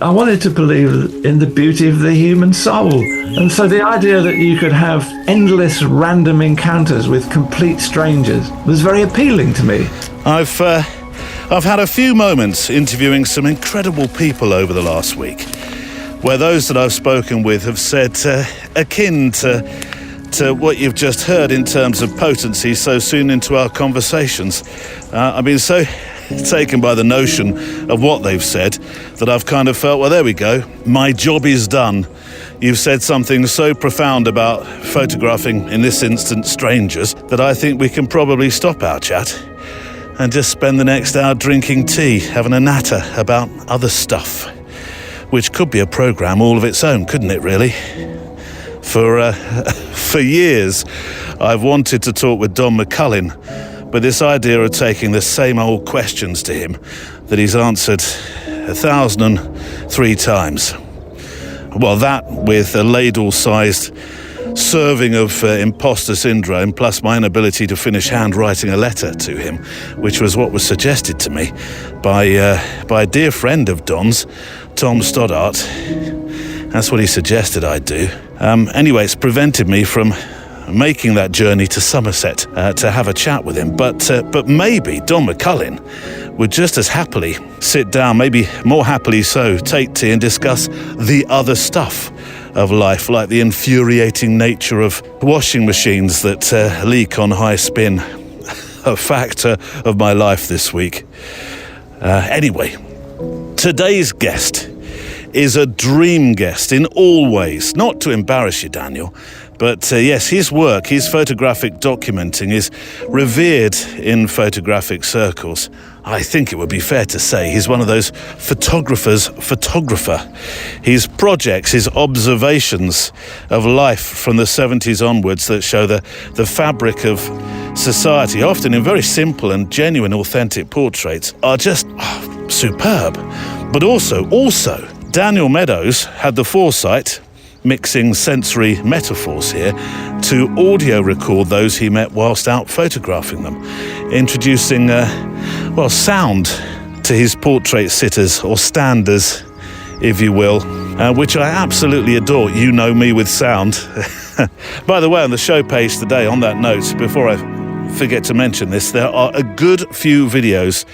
I wanted to believe in the beauty of the human soul. And so the idea that you could have endless random encounters with complete strangers was very appealing to me. I've had a few moments interviewing some incredible people over the last week, where those that I've spoken with have said akin to what you've just heard in terms of potency so soon into our conversations. I've been so taken by the notion of what they've said that I've kind of felt, well, there we go, my job is done. You've said something so profound about photographing, in this instance, strangers, that I think we can probably stop our chat and just spend the next hour drinking tea, having a natter about other stuff, which could be a programme all of its own, couldn't it, really? For years, I've wanted to talk with Don McCullin, but this idea of taking the same old questions to him that he's answered 1,003 times, well, that with a ladle-sized serving of imposter syndrome, plus my inability to finish handwriting a letter to him, which was what was suggested to me by a dear friend of Don's, Tom Stoddart. That's what he suggested I do. Anyway, it's prevented me from making that journey to Somerset to have a chat with him. But maybe Don McCullin would just as happily sit down, maybe more happily so, take tea and discuss the other stuff of life, like the infuriating nature of washing machines that leak on high spin, a factor of my life this week. Anyway, today's guest is a dream guest in all ways. Not to embarrass you, Daniel, but yes, his work, his photographic documenting is revered in photographic circles. I think it would be fair to say he's one of those photographers' photographer. His projects, his observations of life from the 70s onwards that show the fabric of society, often in very simple and genuine, authentic portraits, are just superb. But also, Daniel Meadows had the foresight, mixing sensory metaphors here, to audio record those he met whilst out photographing them, introducing, sound to his portrait sitters, or standers, if you will, which I absolutely adore. You know me with sound. By the way, on the show page today, on that note, before I forget to mention this, there are a good few videos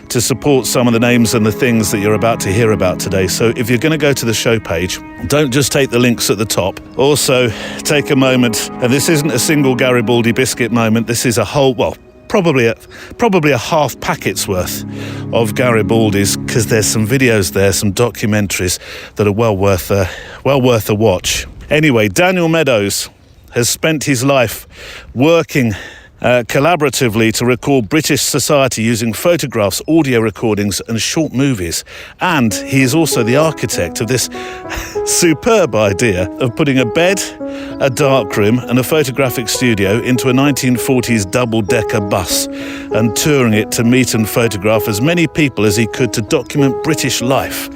to support some of the names and the things that you're about to hear about today. So if you're going to go to the show page, don't just take the links at the top. Also, take a moment, and this isn't a single Garibaldi biscuit moment, this is a whole, probably a half packet's worth of Garibaldi's, because there's some videos there, some documentaries that are well worth a watch. Anyway, Daniel Meadows has spent his life working collaboratively to record British society using photographs, audio recordings and short movies. And he is also the architect of this superb idea of putting a bed, a darkroom and a photographic studio into a 1940s double-decker bus and touring it to meet and photograph as many people as he could to document British life,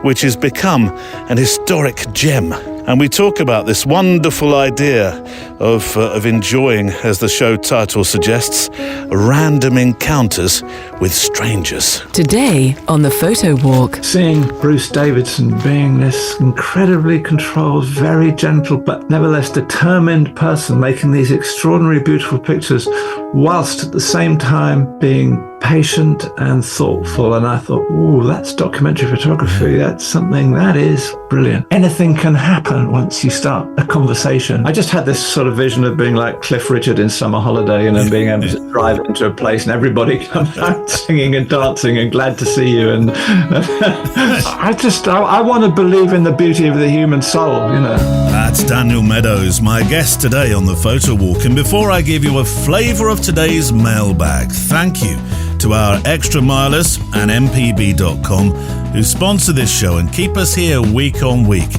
which has become an historic gem. And we talk about this wonderful idea of enjoying, as the show title suggests, random encounters with strangers. Today on the Photowalk. Seeing Bruce Davidson being this incredibly controlled, very gentle, but nevertheless determined person making these extraordinary, beautiful pictures, whilst at the same time being patient and thoughtful. And I thought, ooh, that's documentary photography. That's something that is brilliant. Anything can happen once you start a conversation. I just had this sort of vision of being like Cliff Richard in Summer Holiday, and then being able to drive into a place and everybody comes out singing and dancing and glad to see you. And I want to believe in the beauty of the human soul, you know. That's Daniel Meadows, my guest today on the Photowalk. And before I give you a flavour of today's mailbag, thank you to our extra milers and mpb.com who sponsor this show and keep us here week on week.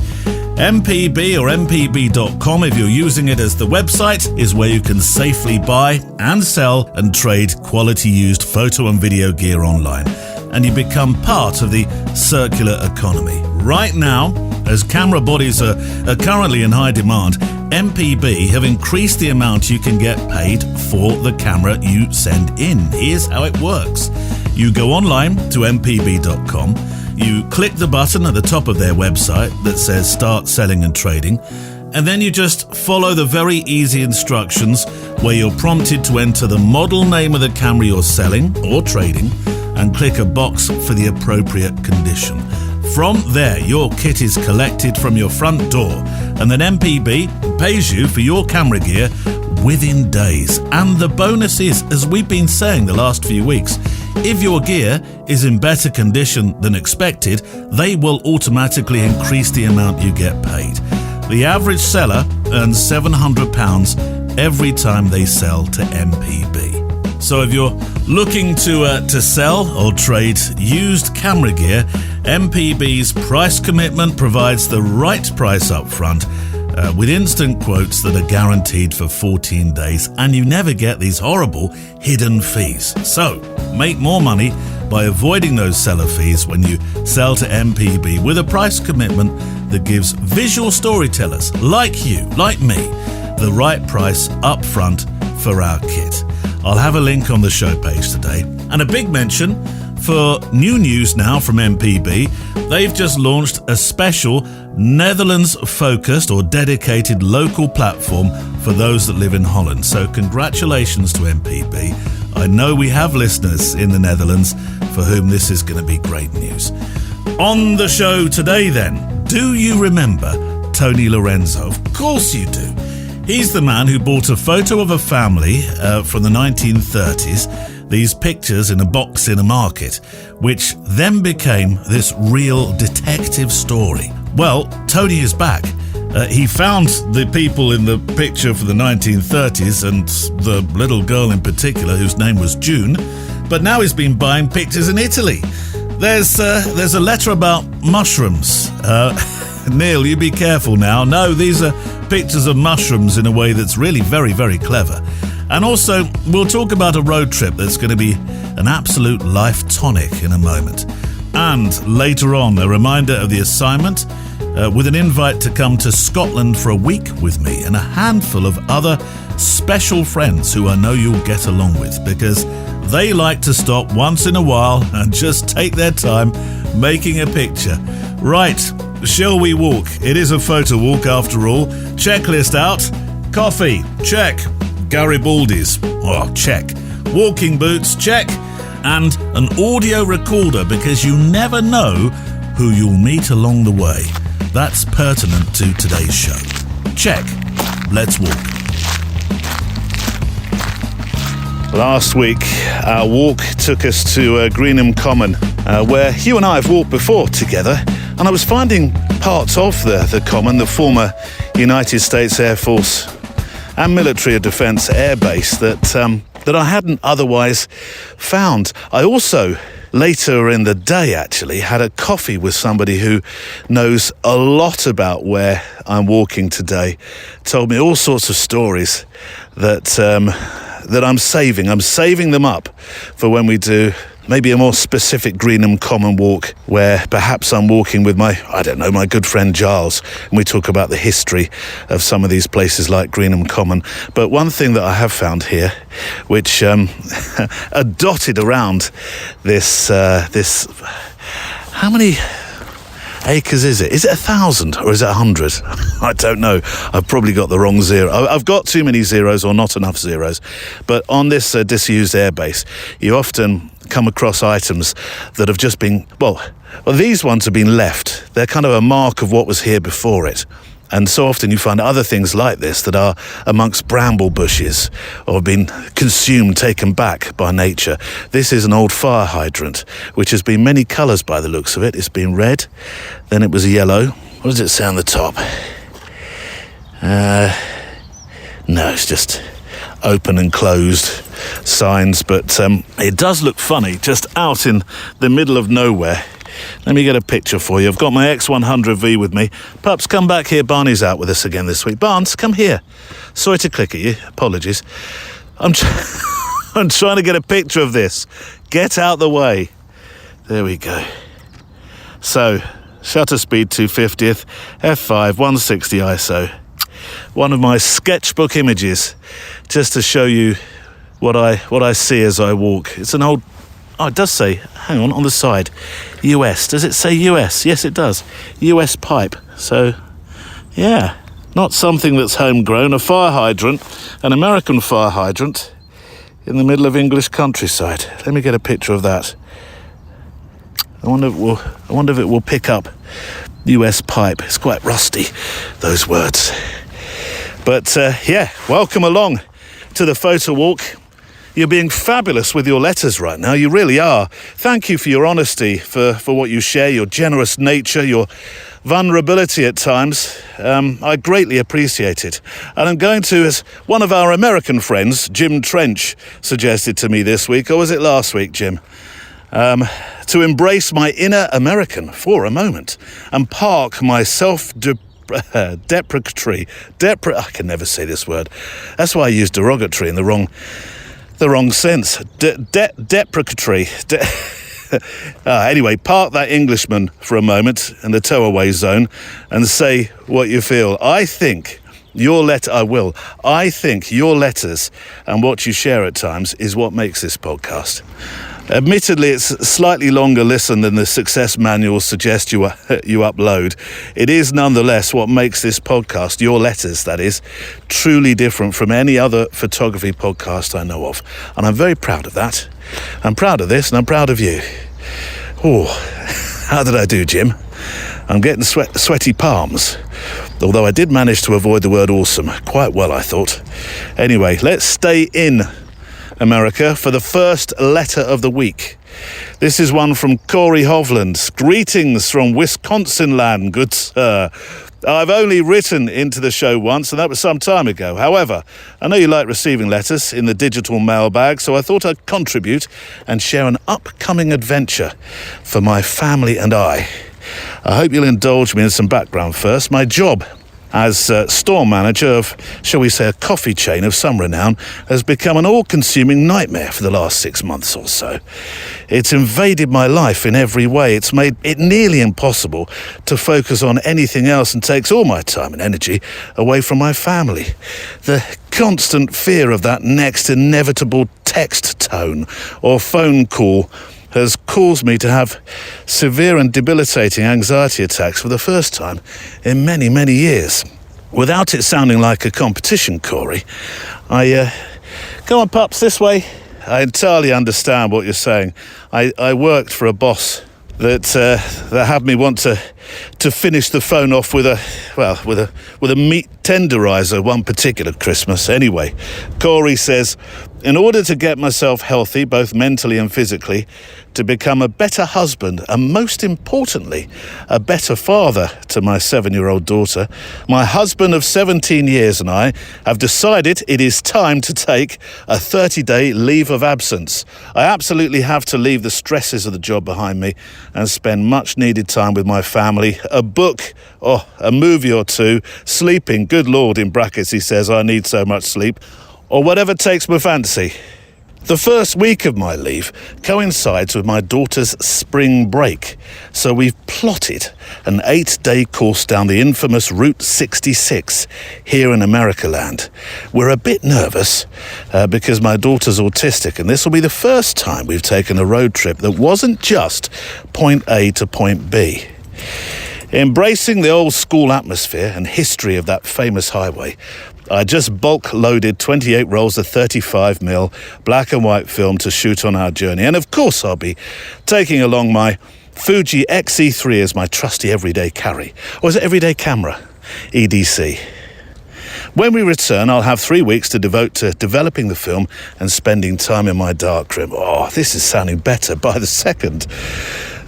MPB or mpb.com, if you're using it as the website, is where you can safely buy and sell and trade quality used photo and video gear online, and you become part of the circular economy. Right now, as camera bodies are currently in high demand, MPB have increased the amount you can get paid for the camera you send in. Here's how it works. You go online to mpb.com, You click the button at the top of their website that says Start Selling and Trading, and then you just follow the very easy instructions where you're prompted to enter the model name of the camera you're selling or trading and click a box for the appropriate condition. From there, your kit is collected from your front door, and then MPB pays you for your camera gear within days. And the bonus is, as we've been saying the last few weeks, if your gear is in better condition than expected, they will automatically increase the amount you get paid. The average seller earns £700 every time they sell to MPB. So if you're looking to sell or trade used camera gear, MPB's price commitment provides the right price up front with instant quotes that are guaranteed for 14 days, and you never get these horrible hidden fees. So make more money by avoiding those seller fees when you sell to MPB with a price commitment that gives visual storytellers like you, like me, the right price up front for our kit. I'll have a link on the show page today. And a big mention for new news now from MPB. They've just launched a special Netherlands-focused or dedicated local platform for those that live in Holland. So congratulations to MPB. I know we have listeners in the Netherlands for whom this is going to be great news. On the show today then, do you remember Tony Lorenzo? Of course you do. He's the man who bought a photo of a family from the 1930s, these pictures in a box in a market, which then became this real detective story. Well, Tony is back. He found the people in the picture for the 1930s and the little girl in particular whose name was June, but now he's been buying pictures in Italy. There's a letter about mushrooms. Neil, you be careful now. No, these are pictures of mushrooms in a way that's really very, very clever. And also, we'll talk about a road trip that's going to be an absolute life tonic in a moment. And later on, a reminder of the assignment with an invite to come to Scotland for a week with me and a handful of other special friends who I know you'll get along with, because they like to stop once in a while and just take their time making a picture. Right, shall we walk? It is a photo walk after all. Checklist out. Coffee, check. Garibaldi's, oh, check. Walking boots, check. And an audio recorder, because you never know who you'll meet along the way. That's pertinent to today's show. Check. Let's walk. Last week, our walk took us to Greenham Common, where you and I have walked before together. And I was finding parts of the Common, the former United States Air Force and Military of Defence Air Base, that I hadn't otherwise found. I also, later in the day actually, had a coffee with somebody who knows a lot about where I'm walking today. Told me all sorts of stories that I'm saving. I'm saving them up for when we do maybe a more specific Greenham Common walk, where perhaps I'm walking with my good friend Giles, and we talk about the history of some of these places like Greenham Common. But one thing that I have found here, which are dotted around this, how many acres is it? Is it 1,000 or is it 100? I don't know. I've probably got the wrong zero. I've got too many zeros or not enough zeros. But on this disused airbase, you often come across items that have just been, well, these ones have been left. They're kind of a mark of what was here before it. And so often you find other things like this that are amongst bramble bushes or have been consumed, taken back by nature. This is an old fire hydrant, which has been many colours by the looks of it. It's been red, then it was yellow. What does it say on the top? No, it's just open and closed signs, but it does look funny, just out in the middle of nowhere. Let me get a picture for you. I've got my X100V with me. Pups, come back here. Barney's out with us again this week. Barnes, come here. Sorry to click at you. Apologies. I'm trying to get a picture of this. Get out the way. There we go. So, shutter speed 250th, f5, 160 ISO. One of my sketchbook images, just to show you what I see as I walk. It's an old Oh, it does say, hang on the side, US. Does it say US? Yes, it does. US pipe. So, yeah, not something that's homegrown. A fire hydrant, an American fire hydrant in the middle of English countryside. Let me get a picture of that. I wonder if it will pick up US pipe. It's quite rusty, those words. But, yeah, welcome along to the Photowalk. You're being fabulous with your letters right now. You really are. Thank you for your honesty, for what you share, your generous nature, your vulnerability at times. I greatly appreciate it. And I'm going to, as one of our American friends, Jim Trench, suggested to me this week, or was it last week, Jim? To embrace my inner American for a moment and park my self-deprecatory, I can never say this word. That's why I use derogatory in the wrong sense. Deprecatory. Anyway, park that Englishman for a moment in the tow-away zone and say what you feel. I think your letters and what you share at times is what makes this podcast. Admittedly, it's slightly longer listen than the success manuals suggest you upload. It is nonetheless what makes this podcast, your letters that is, truly different from any other photography podcast I know of. And I'm very proud of that. I'm proud of this and I'm proud of you. Oh, how did I do, Jim? I'm getting sweaty palms. Although I did manage to avoid the word awesome quite well, I thought. Anyway, let's stay in America for the first letter of the week. This is one from Corey Hovland. Greetings from Wisconsin land, good sir. I've only written into the show once, and that was some time ago. However, I know you like receiving letters in the digital mailbag, so I thought I'd contribute and share an upcoming adventure for my family and I. I hope you'll indulge me in some background first. My job as store manager of, shall we say, a coffee chain of some renown, has become an all-consuming nightmare for the last 6 months or so. It's invaded my life in every way. It's made it nearly impossible to focus on anything else and takes all my time and energy away from my family. The constant fear of that next inevitable text tone or phone call has caused me to have severe and debilitating anxiety attacks for the first time in many, many years. Without it sounding like a competition, Corey, go on, pups, this way. I entirely understand what you're saying. I worked for a boss that had me want to finish the phone off with a meat tenderizer one particular Christmas. Anyway, Corey says, in order to get myself healthy, both mentally and physically, to become a better husband and, most importantly, a better father to my 7-year-old daughter, my husband of 17 years and I have decided it is time to take a 30-day leave of absence. I absolutely have to leave the stresses of the job behind me and spend much-needed time with my family, a book, or a movie or two, sleeping, good Lord, in brackets he says, I need so much sleep, or whatever takes my fancy. The first week of my leave coincides with my daughter's spring break, so we've plotted an 8-day course down the infamous Route 66 here in America land. We're a bit nervous because my daughter's autistic, and this will be the first time we've taken a road trip that wasn't just point A to point B. Embracing the old school atmosphere and history of that famous highway, I just bulk loaded 28 rolls of 35mm black and white film to shoot on our journey. And of course I'll be taking along my Fuji XE3 as my trusty everyday carry. Or is it everyday camera? EDC. When we return, I'll have 3 weeks to devote to developing the film and spending time in my darkroom. Oh, this is sounding better by the second.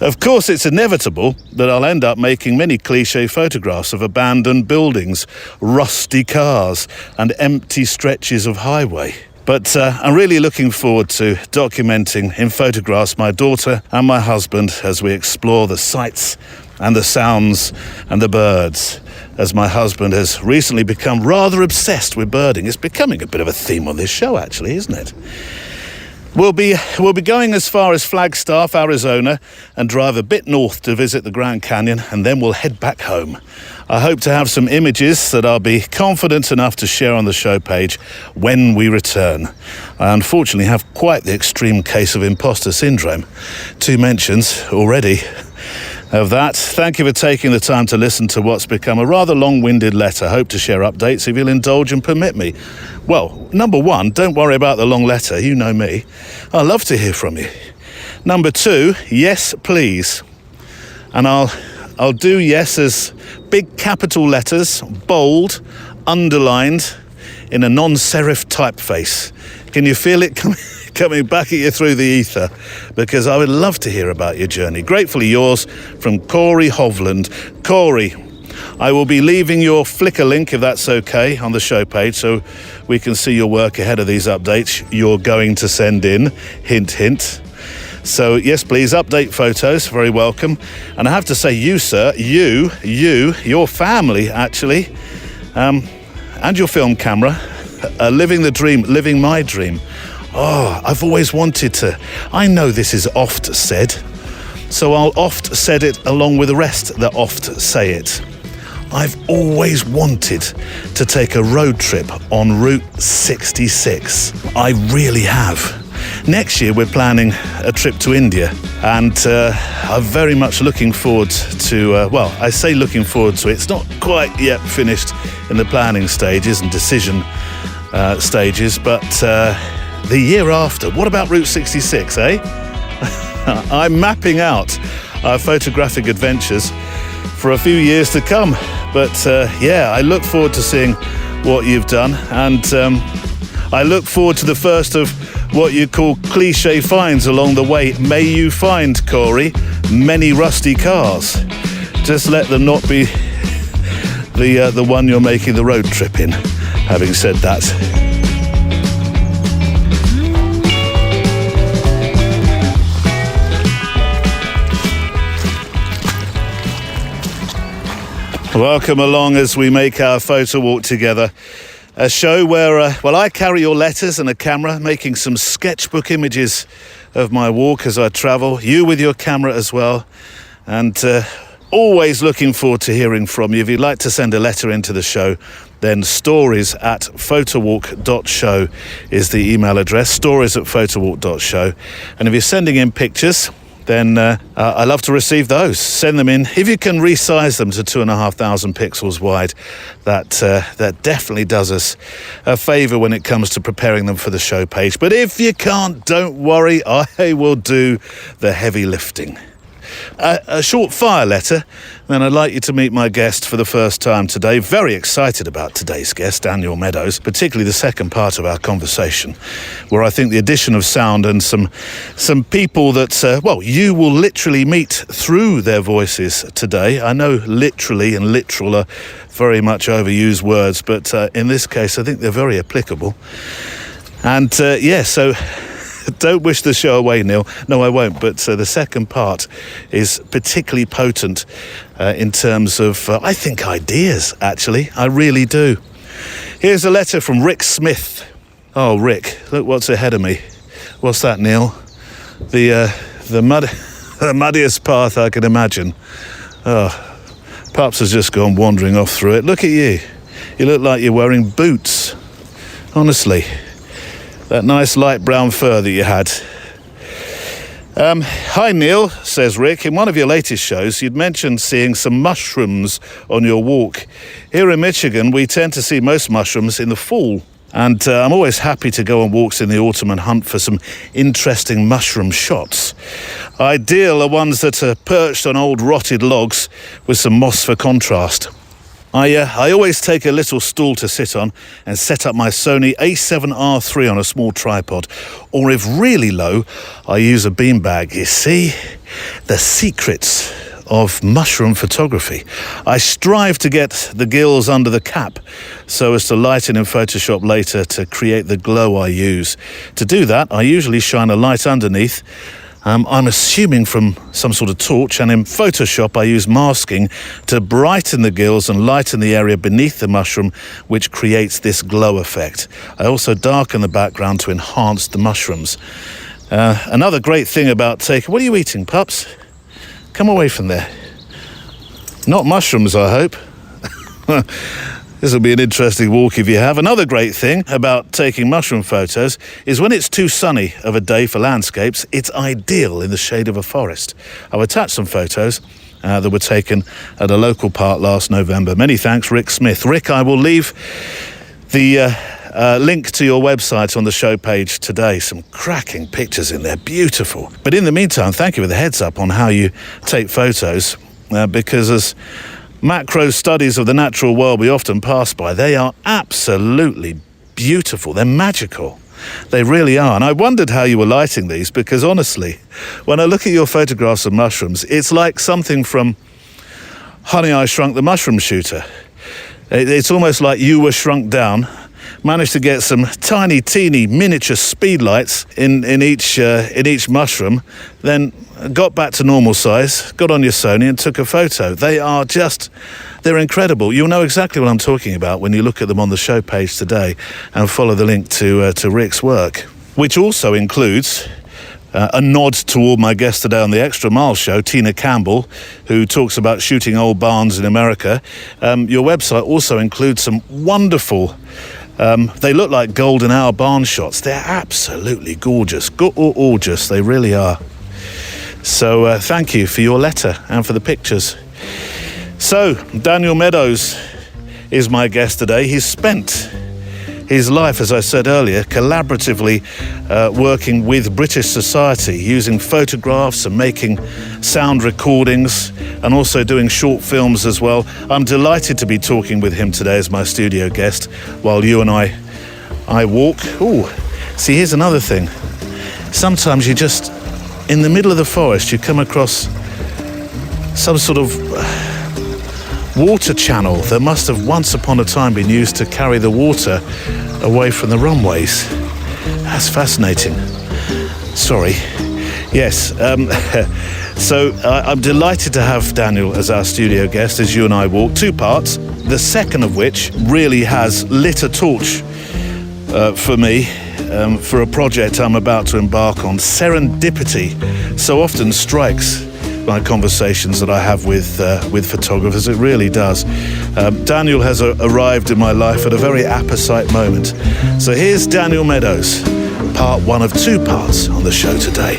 Of course, it's inevitable that I'll end up making many cliché photographs of abandoned buildings, rusty cars, and empty stretches of highway. But I'm really looking forward to documenting in photographs my daughter and my husband as we explore the sights and the sounds and the birds, as my husband has recently become rather obsessed with birding. It's becoming a bit of a theme on this show, actually, isn't it? We'll be going as far as Flagstaff, Arizona, and drive a bit north to visit the Grand Canyon, and then we'll head back home. I hope to have some images that I'll be confident enough to share on the show page when we return. I unfortunately have quite the extreme case of imposter syndrome. 2 mentions already of that. Thank you for taking the time to listen to what's become a rather long-winded letter. Hope to share updates if you'll indulge and permit me. Well, number 1, don't worry about the long letter. You know me. I love to hear from you. Number 2, yes, please. And I'll do yes as big capital letters, bold, underlined, in a non-serif typeface. Can you feel it coming back at you through the ether? Because I would love to hear about your journey. Gratefully yours from Corey Hovland. Corey, I will be leaving your Flickr link, if that's okay, on the show page so we can see your work ahead of these updates you're going to send in. Hint, hint. So, yes, please, update photos. Very welcome. And I have to say, you, sir, your family, actually, and your film camera, living the dream, living my dream. Oh, I've always wanted to. I know this is oft said, so I'll oft said it along with the rest that oft say it. I've always wanted to take a road trip on Route 66. I really have. Next year we're planning a trip to India, and I'm very much looking forward to, I say looking forward to it. It's not quite yet finished in the planning stages and decision stages, but the year after. What about Route 66, eh? I'm mapping out our photographic adventures for a few years to come. But I look forward to seeing what you've done, and I look forward to the first of what you call cliche finds along the way. May you find, Corey, many rusty cars. Just let them not be the one you're making the road trip in. Having said that, welcome along as we make our photo walk together. A show where, I carry your letters and a camera, making some sketchbook images of my walk as I travel. You with your camera as well. And always looking forward to hearing from you. If you'd like to send a letter into the show, then stories@photowalk.show is the email address, stories@photowalk.show. And if you're sending in pictures, then I love to receive those. Send them in. If you can resize them to 2,500 pixels wide, that definitely does us a favour when it comes to preparing them for the show page. But if you can't, don't worry, I will do the heavy lifting. A short fire letter, then I'd like you to meet my guest for the first time today. Very excited about today's guest, Daniel Meadows, particularly the second part of our conversation, where I think the addition of sound and some people that, you will literally meet through their voices today. I know literally and literal are very much overused words, but in this case, I think they're very applicable. And so don't wish the show away, Neil. No, I won't. But the second part is particularly potent in terms of, I think, ideas, actually. I really do. Here's a letter from Rick Smith. Oh, Rick, look what's ahead of me. What's that, Neil? The muddiest path I can imagine. Oh, Pups has just gone wandering off through it. Look at you. You look like you're wearing boots. Honestly. That nice light brown fur that you had. Hi, Neil, says Rick. In one of your latest shows, you'd mentioned seeing some mushrooms on your walk. Here in Michigan, we tend to see most mushrooms in the fall. And I'm always happy to go on walks in the autumn and hunt for some interesting mushroom shots. Ideal are ones that are perched on old rotted logs with some moss for contrast. I always take a little stool to sit on and set up my Sony A7R III on a small tripod. Or if really low, I use a beanbag. You see, the secrets of mushroom photography. I strive to get the gills under the cap so as to lighten in Photoshop later to create the glow I use. To do that, I usually shine a light underneath. I'm assuming from some sort of torch, and in Photoshop I use masking to brighten the gills and lighten the area beneath the mushroom, which creates this glow effect. I also darken the background to enhance the mushrooms. Another great thing about taking... What are you eating, pups? Come away from there. Not mushrooms, I hope. This will be an interesting walk if you have. Another great thing about taking mushroom photos is when it's too sunny of a day for landscapes, it's ideal in the shade of a forest. I've attached some photos that were taken at a local park last November. Many thanks, Rick Smith. Rick, I will leave the link to your website on the show page today. Some cracking pictures in there, beautiful. But in the meantime, thank you for the heads up on how you take photos, because as macro studies of the natural world we often pass by, they are absolutely beautiful. They're magical. They really are. And I wondered how you were lighting these, because honestly, when I look at your photographs of mushrooms, it's like something from Honey, I Shrunk the Mushroom Shooter. It's almost like you were shrunk down, managed to get some tiny, teeny, miniature speed lights in each mushroom, then got back to normal size, got on your Sony and took a photo. They're incredible. You'll know exactly what I'm talking about when you look at them on the show page today and follow the link to Rick's work, which also includes a nod toward my guest today on the Extra Mile show, Tina Campbell, who talks about shooting old barns in America. Your website also includes some wonderful, they look like golden hour barn shots. They're absolutely gorgeous. Gorgeous, they really are. So thank you for your letter and for the pictures. So, Daniel Meadows is my guest today. He's spent his life, as I said earlier, collaboratively working with British society, using photographs and making sound recordings, and also doing short films as well. I'm delighted to be talking with him today as my studio guest while you and I walk. Ooh, see, here's another thing. Sometimes you just, in the middle of the forest, you come across some sort of water channel that must have once upon a time been used to carry the water away from the runways. That's fascinating. Sorry. Yes. So I'm delighted to have Daniel as our studio guest as you and I walk. Two parts, the second of which really has lit a torch for me, for a project I'm about to embark on. Serendipity so often strikes my conversations that I have with photographers. It really does. Daniel has arrived in my life at a very apposite moment. So here's Daniel Meadows, part one of two parts on the show today.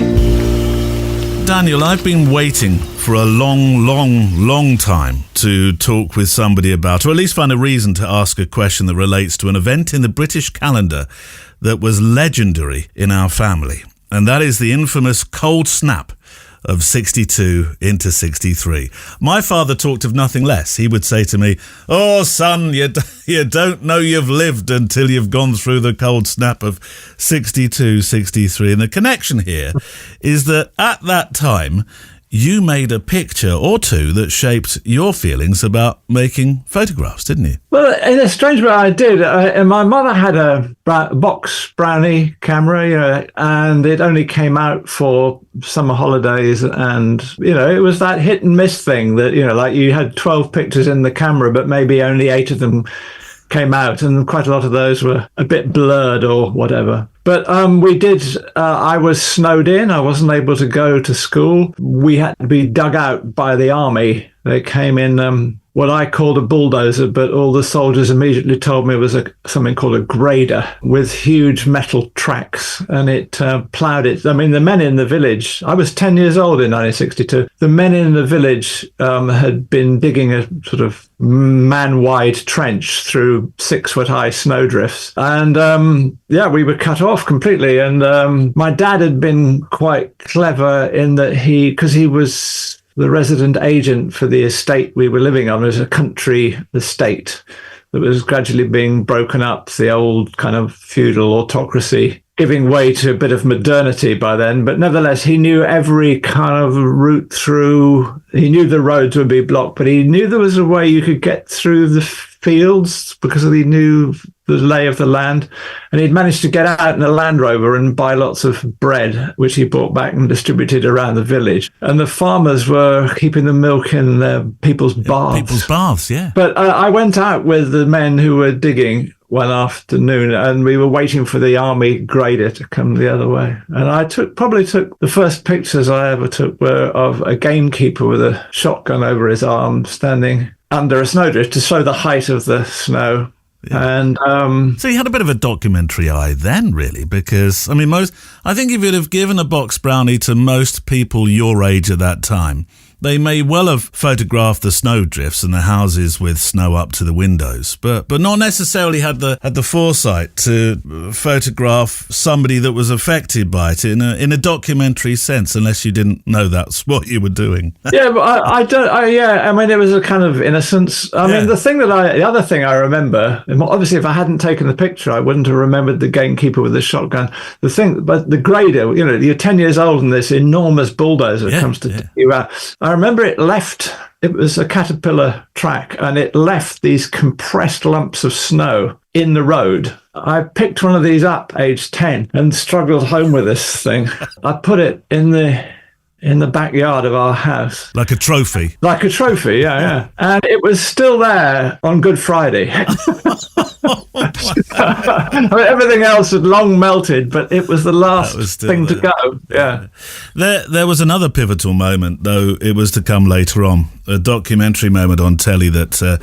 Daniel, I've been waiting for a long time to talk with somebody about, or at least find a reason to ask a question that relates to an event in the British calendar that was legendary in our family. And that is the infamous cold snap of 62 into 63. My father talked of nothing less. He would say to me, "Oh, son, you don't know you've lived until you've gone through the cold snap of 62, 63. And the connection here is that at that time, you made a picture or two that shaped your feelings about making photographs, didn't you? Well, in a strange way, I did. And my mother had a box Brownie camera, and it only came out for summer holidays. And, it was that hit and miss thing that, like you had 12 pictures in the camera, but maybe only 8 of them came out. And quite a lot of those were a bit blurred or whatever. But we did, I was snowed in. I wasn't able to go to school. We had to be dug out by the army. They came in what I called a bulldozer, but all the soldiers immediately told me it was something called a grader with huge metal tracks, and it ploughed it. I mean, the men in the village, I was 10 years old in 1962. The men in the village had been digging a sort of man-wide trench through 6-foot-high snowdrifts. And we were cut off completely. And my dad had been quite clever in that because he was the resident agent for the estate we were living on. It was a country estate that was gradually being broken up, the old kind of feudal autocracy giving way to a bit of modernity by then. But nevertheless, he knew every kind of route through. He knew the roads would be blocked, but he knew there was a way you could get through the fields because he knew the lay of the land. And he'd managed to get out in a Land Rover and buy lots of bread, which he brought back and distributed around the village. And the farmers were keeping the milk in their people's baths. People's baths, yeah. But I went out with the men who were digging one afternoon, and we were waiting for the army grader to come the other way. And I probably took the first pictures I ever took were of a gamekeeper with a shotgun over his arm, standing under a snowdrift to show the height of the snow. Yeah. And so you had a bit of a documentary eye then, really, because I think if you'd have given a box brownie to most people your age at that time, they may well have photographed the snowdrifts and the houses with snow up to the windows, but not necessarily had the foresight to photograph somebody that was affected by it in a documentary sense, unless you didn't know that's what you were doing. Yeah, but I don't. I mean, it was a kind of innocence. I mean, the other thing I remember, obviously, if I hadn't taken the picture, I wouldn't have remembered the gamekeeper with the shotgun. But the grader, you're 10 years old, and this enormous bulldozer comes to take you out. I remember it was a Caterpillar track, and it left these compressed lumps of snow in the road. I picked one of these up, age 10, and struggled home with this thing. I put it in the backyard of our house. Like a trophy? Like a trophy, yeah. And it was still there on Good Friday. I mean, everything else had long melted, but it was the last thing to go. Yeah. There was another pivotal moment, though it was to come later on. A documentary moment on telly that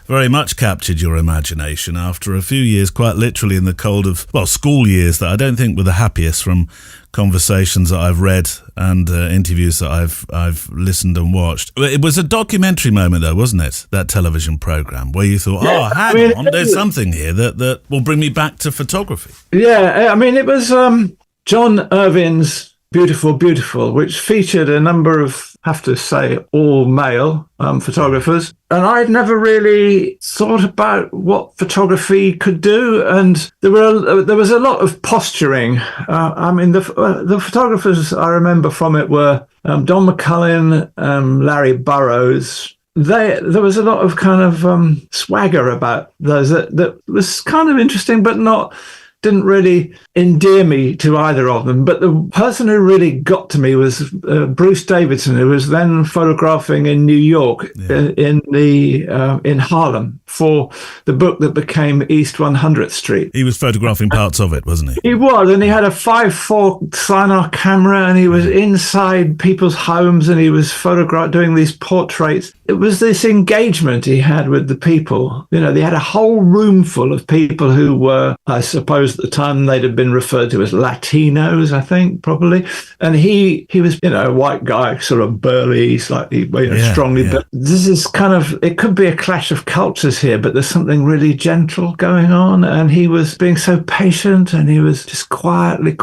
very much captured your imagination after a few years, quite literally in the cold of, school years that I don't think were the happiest, from conversations that I've read and interviews that I've listened and watched. It was a documentary moment, though, wasn't it? That television program where you thought, hang on, there's something here that will bring me back to photography. Yeah, I mean, it was John Irvin's Beautiful, Beautiful, which featured a number of, have to say, all male photographers. And I'd never really thought about what photography could do. And there was a lot of posturing. The photographers I remember from it were Don McCullin, Larry Burrows. There was a lot of kind of swagger about those that was kind of interesting, but didn't really endear me to either of them. But the person who really got to me was Bruce Davidson, who was then photographing in New York, in Harlem, for the book that became East 100th Street. He was photographing parts of it, wasn't he? He was, and he had a 5.4 Sinar camera, and he was inside people's homes, and he was doing these portraits. It was this engagement he had with the people. They had a whole room full of people who were, I suppose, at the time they'd have been referred to as Latinos, I think, probably. And he was, a white guy, sort of burly, slightly, strongly. Yeah. But this is kind of, it could be a clash of cultures here, but there's something really gentle going on. And he was being so patient, and he was just quietly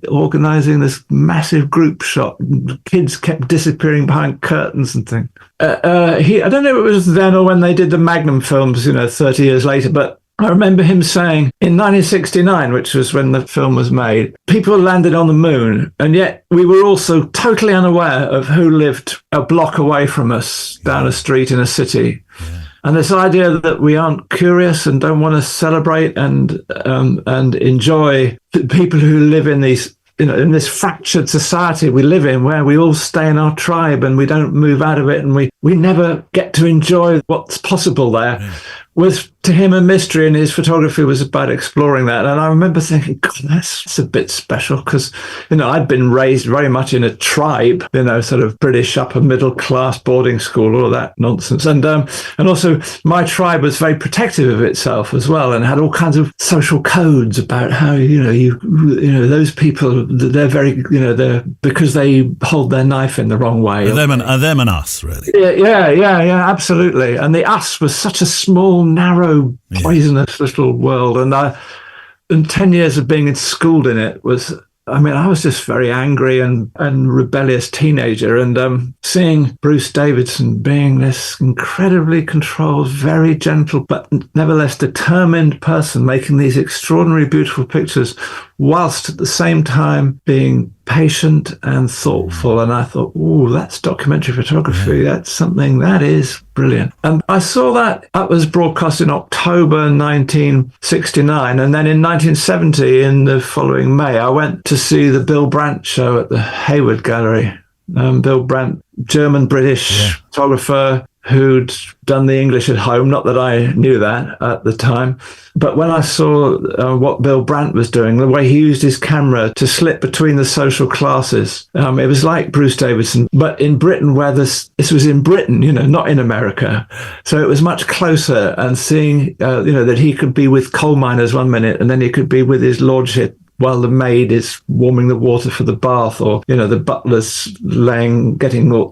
organizing this massive group shot. Kids kept disappearing behind curtains and things. I don't know if it was then or when they did the Magnum films, 30 years later, but I remember him saying in 1969, which was when the film was made, people landed on the moon, and yet we were also totally unaware of who lived a block away from us down a street in a city. Yeah. And this idea that we aren't curious and don't want to celebrate and enjoy people who live in these, in this fractured society we live in, where we all stay in our tribe and we don't move out of it, and we never get to enjoy what's possible there. Yeah. Was to him a mystery, and his photography was about exploring that. And I remember thinking, God, that's a bit special, because, I'd been raised very much in a tribe, sort of British upper middle class boarding school, all of that nonsense. And also my tribe was very protective of itself as well, and had all kinds of social codes about how, those people, they're very, they're, because they hold their knife in the wrong way. Are them and us, really? Yeah, absolutely. And the us was such a small, narrow, poisonous little world, and 10 years of being schooled in it was, I was just very angry and rebellious teenager, and seeing Bruce Davidson being this incredibly controlled, very gentle, but nevertheless determined person, making these extraordinary, beautiful pictures, whilst at the same time being patient and thoughtful. And I thought, ooh, that's documentary photography. That's something that is brilliant. And I saw that was broadcast in October 1969. And then in 1970, in the following May, I went to see the Bill Brandt show at the Hayward Gallery. Bill Brandt, German-British photographer who'd done the English at home. Not that I knew that at the time. But when I saw what Bill Brandt was doing, the way he used his camera to slip between the social classes, it was like Bruce Davison, but in Britain, where this was in Britain, not in America. So it was much closer, and seeing, that he could be with coal miners one minute and then he could be with his lordship while the maid is warming the water for the bath, or, the butler's getting all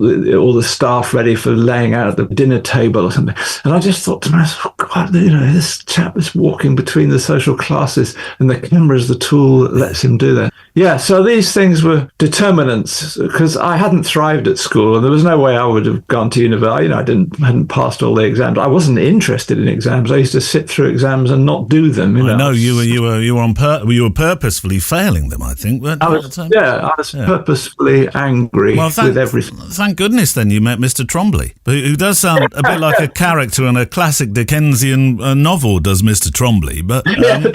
the staff ready for laying out at the dinner table or something. And I just thought to myself, oh God, this chap is walking between the social classes, and the camera's the tool that lets him do that. Yeah, so these things were determinants, because I hadn't thrived at school, and there was no way I would have gone to university. I hadn't passed all the exams. I wasn't interested in exams. I used to sit through exams and not do them. I know you were purposefully failing them, I think. I was purposefully angry with everything. Thank goodness then you met Mr. Trombley, who does sound a bit like a character in a classic Dickensian novel, does Mr. Trombley. But Pat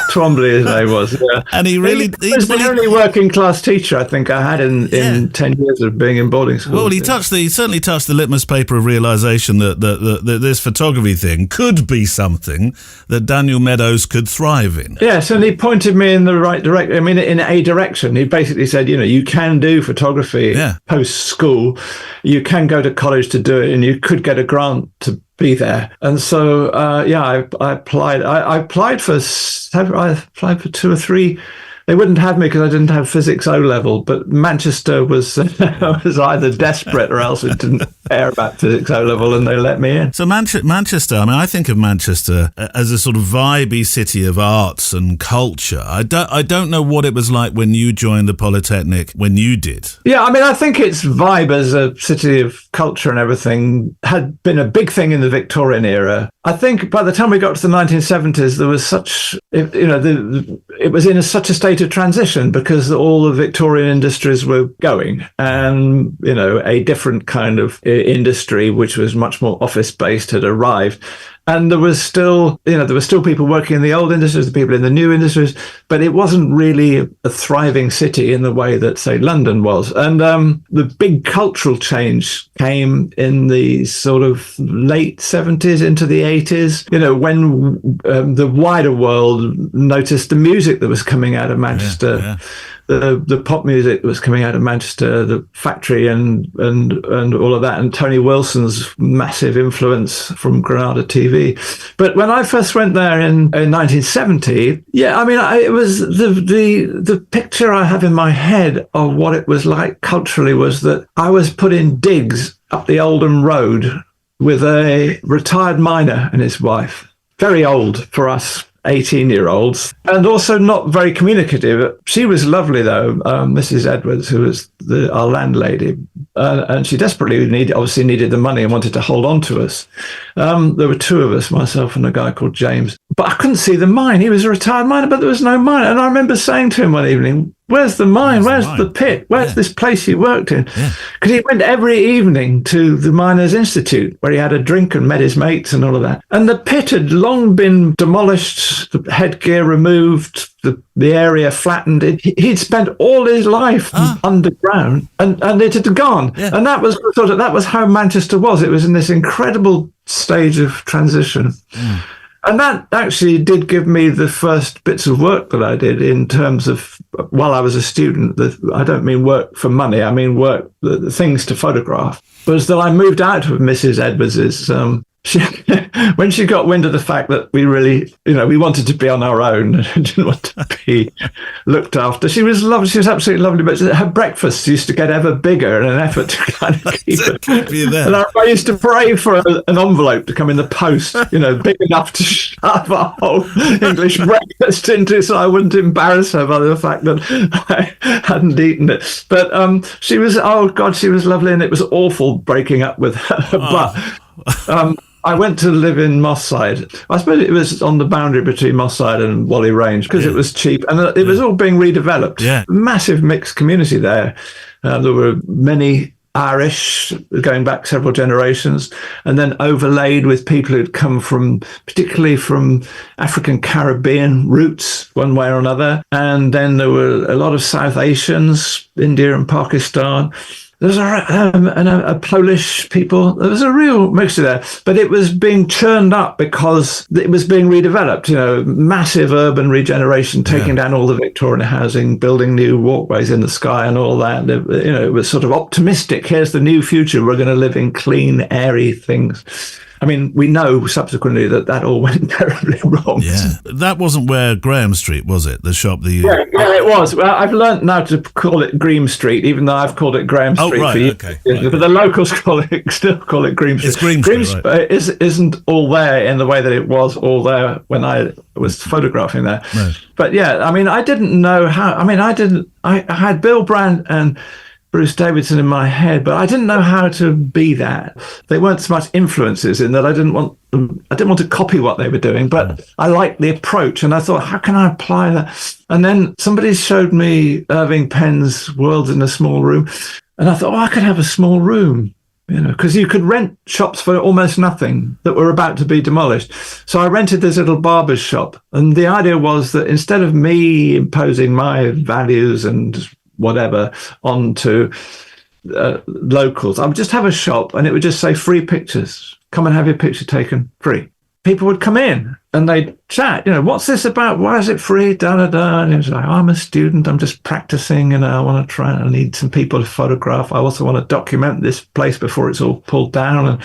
Trombley, his name was. Yeah. And he was the only working class teacher I think I had in 10 years of being in boarding school. Well, he certainly touched the litmus paper of realisation that this photography thing could be something that Daniel Meadows could thrive in. Yes, and he pointed me in the right direction. I mean, in a direction. He basically said, you can do photography post school. You can go to college to do it, and you could get a grant to be there. And so, I applied. I applied for 2 or 3. They wouldn't have me because I didn't have physics O-level, but Manchester was either desperate or else it didn't care about physics O-level, and they let me in. So Manchester, I mean, I think of Manchester as a sort of vibey city of arts and culture. I don't know what it was like when you joined the Polytechnic, when you did. Yeah, I mean, I think its vibe as a city of culture and everything had been a big thing in the Victorian era. I think by the time we got to the 1970s, there was it was in such a state of transition, because all the Victorian industries were going, and, a different kind of industry, which was much more office-based, had arrived. And there was still people working in the old industries, the people in the new industries, but it wasn't really a thriving city in the way that, say, London was. And the big cultural change came in the sort of late 70s into the 80s, when the wider world noticed the music that was coming out of Manchester. Yeah. The pop music that was coming out of Manchester, the factory and all of that, and Tony Wilson's massive influence from Granada TV. But when I first went there in 1970, it was the picture I have in my head of what it was like culturally was that I was put in digs up the Oldham Road with a retired miner and his wife, very old for us 18-year-olds, and also not very communicative. She was lovely, though, Mrs. Edwards, who was our landlady, and she desperately needed the money and wanted to hold on to us. There were 2 of us, myself and a guy called James. But I couldn't see the mine. He was a retired miner, but there was no mine. And I remember saying to him one evening, "Where's the mine? Where's the pit? Where's this place you worked in?" Because he went every evening to the Miners' Institute, where he had a drink and met his mates and all of that. And the pit had long been demolished, the headgear removed, the area flattened. He'd spent all his life underground, and it had gone. Yeah. And that was how Manchester was. It was in this incredible stage of transition. Mm. And that actually did give me the first bits of work that I did in terms of, while I was a student, I don't mean work for money, I mean work, the things to photograph, was that I moved out of Mrs. Edwards's. When she got wind of the fact that we really, we wanted to be on our own and didn't want to be looked after. She was lovely. She was absolutely lovely, but her breakfasts used to get ever bigger in an effort to kind of keep it. And I used to pray for an envelope to come in the post, big enough to shove a whole English breakfast into, so I wouldn't embarrass her by the fact that I hadn't eaten it. But she was, she was lovely, and it was awful breaking up with her. But I went to live in Moss Side. I suppose it was on the boundary between Moss Side and Whalley Range because it was cheap and it was all being redeveloped. Yeah. Massive mixed community there. There were many Irish going back several generations, and then overlaid with people who'd come from, particularly from African Caribbean roots, one way or another. And then there were a lot of South Asians, India and Pakistan. There was a Polish people. There was a real mixture there, but it was being churned up because it was being redeveloped. Massive urban regeneration, taking down all the Victorian housing, building new walkways in the sky, and all that. It was sort of optimistic. Here's the new future. We're going to live in clean, airy things. I mean, we know subsequently that all went terribly wrong. Yeah, that wasn't where Graham Street, was it? The shop that you... Yeah, it was. Well, I've learnt now to call it Graham Street, even though I've called it Graham Street for years. Okay. But the locals still call it Graham Street. It's Graham Street, right. Isn't all there in the way that it was all there when I was photographing there. No. But yeah, I mean, I didn't know how... I had Bill Brandt and Bruce Davidson in my head, but I didn't know how to be that. They weren't so much influences in that I didn't want to copy what they were doing, but I liked the approach, and I thought, how can I apply that? And then somebody showed me Irving Penn's Worlds in a Small Room, and I thought, I could have a small room, because you could rent shops for almost nothing that were about to be demolished. So I rented this little barber's shop, and the idea was that instead of me imposing my values and whatever onto locals, I would just have a shop and it would just say free pictures. Come and have your picture taken free. People would come in and they'd chat, what's this about? Why is it free? Da-da-da. And it was like, I'm a student. I'm just practicing and I want to try and I need some people to photograph. I also want to document this place before it's all pulled down.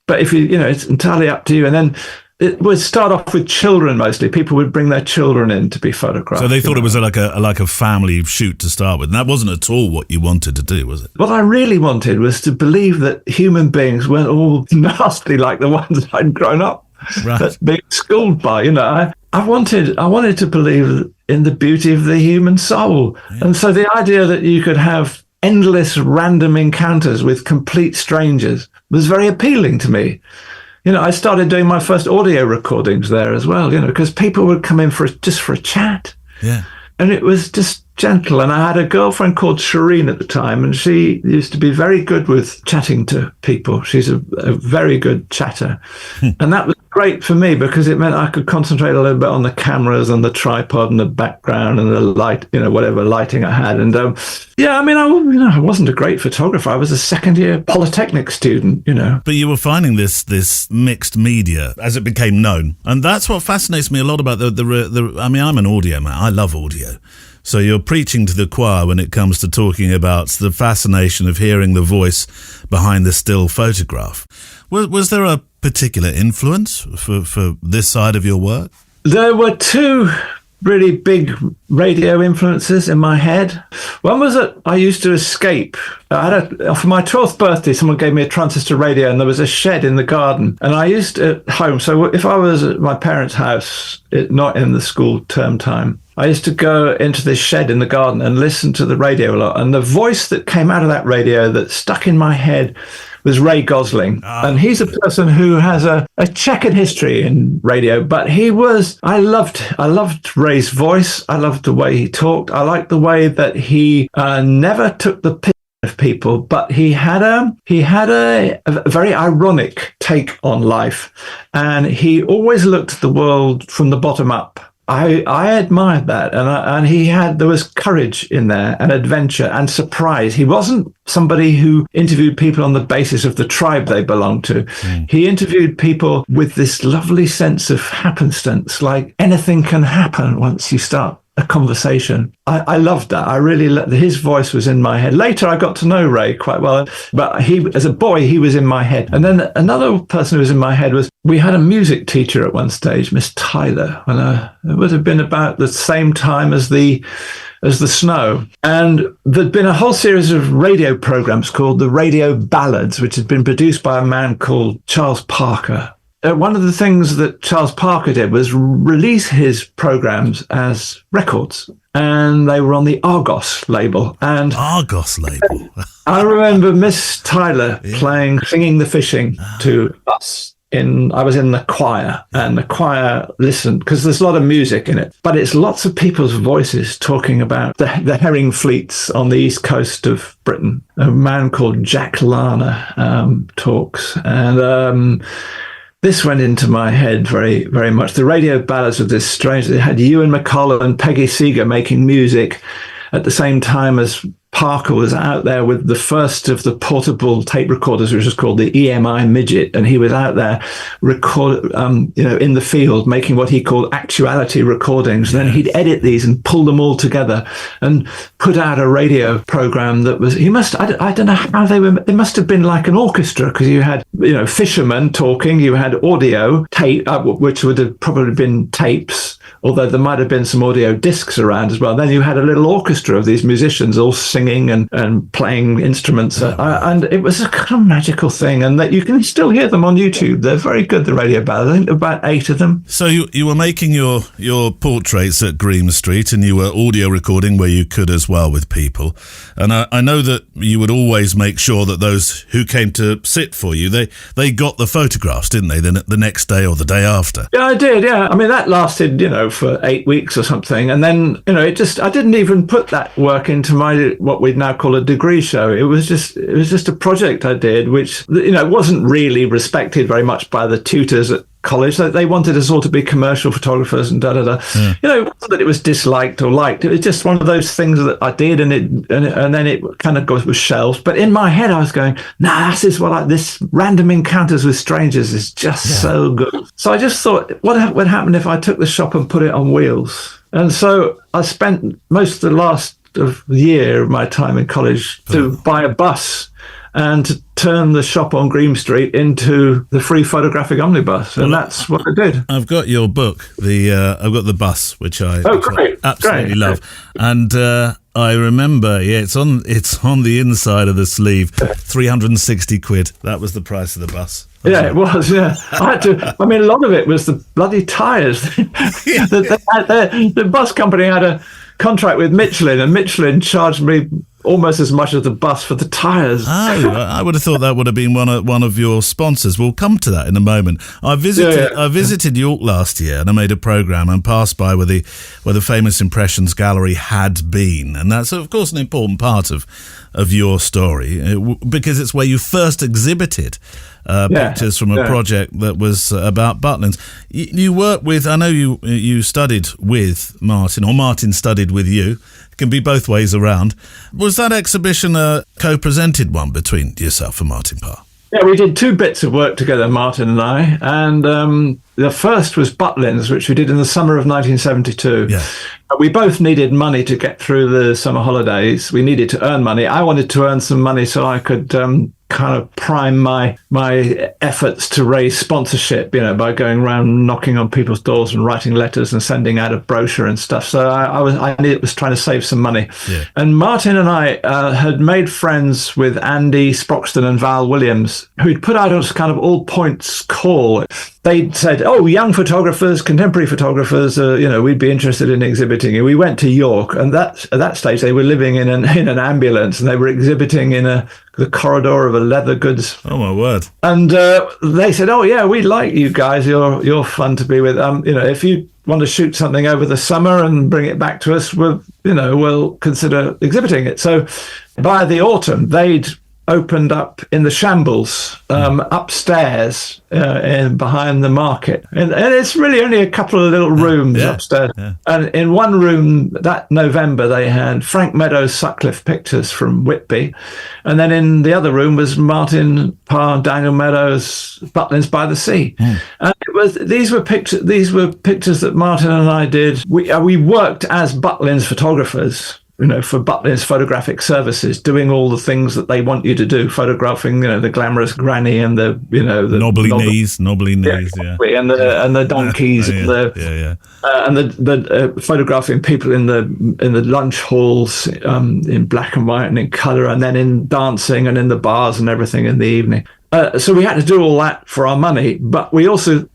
But if it's entirely up to you. And then it would start off with children mostly. People would bring their children in to be photographed. So they thought it was like a family shoot to start with. And that wasn't at all what you wanted to do, was it? What I really wanted was to believe that human beings weren't all nasty like the ones I'd grown up being schooled by. I wanted to believe in the beauty of the human soul. Yeah. And so the idea that you could have endless random encounters with complete strangers was very appealing to me. I started doing my first audio recordings there as well, because people would come in just for a chat. Yeah. And it was just gentle. And I had a girlfriend called Shireen at the time, and she used to be very good with chatting to people. She's a very good chatter. And that was great for me because it meant I could concentrate a little bit on the cameras and the tripod and the background and the light, whatever lighting I had. And I wasn't a great photographer. I was a second-year Polytechnic student, But you were finding this mixed media as it became known. And that's what fascinates me a lot about I'm an audio man. I love audio. So you're preaching to the choir when it comes to talking about the fascination of hearing the voice behind the still photograph. Was there a particular influence for this side of your work? There were two really big radio influences in my head. One was that I used to escape. For my 12th birthday, someone gave me a transistor radio and there was a shed in the garden. And I used at home, so if I was at my parents' house, not in the school term time, I used to go into this shed in the garden and listen to the radio a lot. And the voice that came out of that radio that stuck in my head was Ray Gosling. And he's a person who has a checkered history in radio, but I loved Ray's voice. I loved the way he talked. I liked the way that he never took the piss of people, but he had a very ironic take on life. And he always looked at the world from the bottom up. I admired that, there was courage in there and adventure and surprise. He wasn't somebody who interviewed people on the basis of the tribe they belonged to. He interviewed people with this lovely sense of happenstance, like anything can happen once you start a conversation. I loved that. I really his voice was in my head. Later, I got to know Ray quite well, but as a boy, he was in my head. And then another person who was in my head was, we had a music teacher at one stage, Miss Tyler, and it would have been about the same time as the snow. And there'd been a whole series of radio programs called the Radio Ballads, which had been produced by a man called Charles Parker. One of the things that Charles Parker did was release his programs as records, and they were on the Argos label. And Argos label. I remember Miss Tyler singing The Fishing to us I was in the choir, and the choir listened, because there's a lot of music in it, but it's lots of people's voices talking about the herring fleets on the east coast of Britain. A man called Jack Larner talks, and this went into my head very, very much. The radio ballads of this strange. They had Ewan McCullough and Peggy Seeger making music at the same time as Parker was out there with the first of the portable tape recorders, which was called the EMI Midget, and he was out there in the field making what he called actuality recordings. And then he'd edit these and pull them all together and put out a radio program that was. I don't know how they were. They must have been like an orchestra, because you had fishermen talking, you had audio tape, which would have probably been tapes, although there might have been some audio discs around as well. Then you had a little orchestra of these musicians all singing and playing instruments. And it was a kind of magical thing. And that you can still hear them on YouTube. They're very good, the radio ballads. I think about 8 of them. So you were making your portraits at Green Street, and you were audio recording where you could as well with people. And I know that you would always make sure that those who came to sit for you, they got the photographs, didn't they, the next day or the day after? Yeah, I did, yeah. I mean, that lasted, for 8 weeks or something. And then, I didn't even put that work into what we'd now call a degree show. It was just a project I did, which, wasn't really respected very much by the tutors at college. They wanted us all to be commercial photographers and da-da-da. Yeah. It wasn't that it was disliked or liked. It was just one of those things that I did, and then it kind of was shelved. But in my head, I was going, this random encounters with strangers is just so good. So I just thought, what would happen if I took the shop and put it on wheels? And so I spent most of the last of the year of my time in college to buy a bus and to turn the shop on Green Street into the free photographic omnibus, and that's what I did. I've got your book. I've got the bus, which I absolutely love, and I remember, it's on the inside of the sleeve. 360 quid. That was the price of the bus. Yeah, it was. Yeah, a lot of it was the bloody tyres. The bus company had a contract with Michelin, and Michelin charged me almost as much as the bus for the tyres. Oh, I would have thought that would have been one of your sponsors. We'll come to that in a moment. I visited York last year, and I made a programme and passed by where the Famous Impressions Gallery had been, and that's of course an important part of your story, because it's where you first exhibited pictures from a project that was about Butlins. You work with, I know you studied with Martin, or Martin studied with you. It can be both ways around. Was that exhibition a co-presented one between yourself and Martin Parr? Yeah, we did 2 bits of work together, Martin and I, and the first was Butlins, which we did in the summer of 1972. Yeah. We both needed money to get through the summer holidays. We needed to earn money. I wanted to earn some money so I could kind of prime my efforts to raise sponsorship, by going around knocking on people's doors and writing letters and sending out a brochure and stuff. So I was trying to save some money. Yeah. And Martin and I had made friends with Andy Sproxton and Val Williams, who'd put out a kind of all points call. They'd said, young photographers, contemporary photographers, we'd be interested in exhibiting. And we went to York, and at that stage they were living in an ambulance, and they were exhibiting in the corridor of a leather goods. Oh my word! And they said, we like you guys. You're fun to be with. If you want to shoot something over the summer and bring it back to us, we'll consider exhibiting it. So by the autumn, they'd opened up in the Shambles upstairs behind the market, and it's really only a couple of little rooms upstairs. And in one room that November they had Frank Meadows' Sutcliffe pictures from Whitby, and then in the other room was Martin Parr, Daniel Meadows' Butlins by the Sea. And these were pictures that Martin and I did. We worked as Butlins photographers, for Butlins Photographic Services, doing all the things that they want you to do, photographing, the glamorous granny and the knobbly knees, and the donkeys, and the photographing people in the lunch halls in black and white and in colour, and then in dancing and in the bars and everything in the evening. So we had to do all that for our money, but we also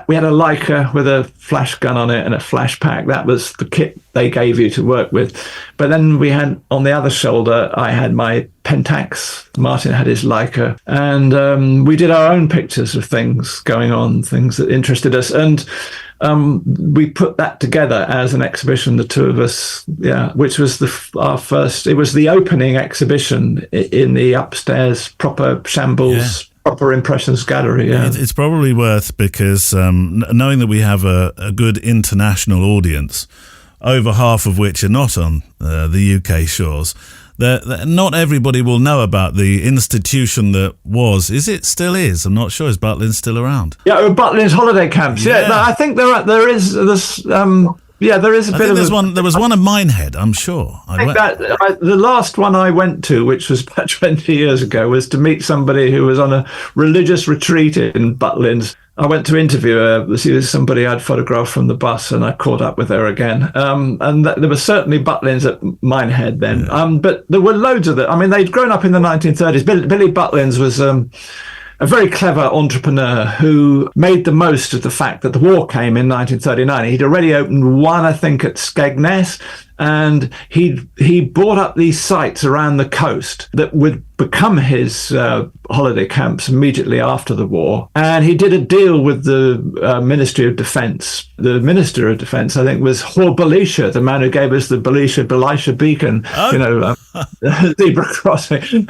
we had a Leica with a flash gun on it and a flash pack. That was the kit they gave you to work with. But then we had, on the other shoulder, I had my Pentax. Martin had his Leica. And we did our own pictures of things going on, things that interested us. And we put that together as an exhibition, the two of us, which was our first. It was the opening exhibition in the upstairs proper shambles, proper Impressions gallery. Yeah, it's probably worth, because knowing that we have a good international audience, over half of which are not on the UK shores. Not everybody will know about the institution that was. Is it still is? I'm not sure. Is Butlin still around? Yeah, Butlin's holiday camps. Yeah, no, I think there is this. There is a bit of there was one in Minehead, I'm sure. The last one I went to, which was about 20 years ago, was to meet somebody who was on a religious retreat in Butlins. I went to interview her. She was somebody I'd photographed from the bus, and I caught up with her again. There was certainly Butlins at Minehead then. But there were loads of them. I mean, they'd grown up in the 1930s. Billy Butlins was a very clever entrepreneur who made the most of the fact that the war came in 1939. He'd already opened one, I think, at Skegness, and he bought up these sites around the coast that would become his holiday camps immediately after the war. And he did a deal with the Ministry of Defence. The Minister of Defence, I think, was Hor Belisha, the man who gave us the Belisha beacon, zebra crossing.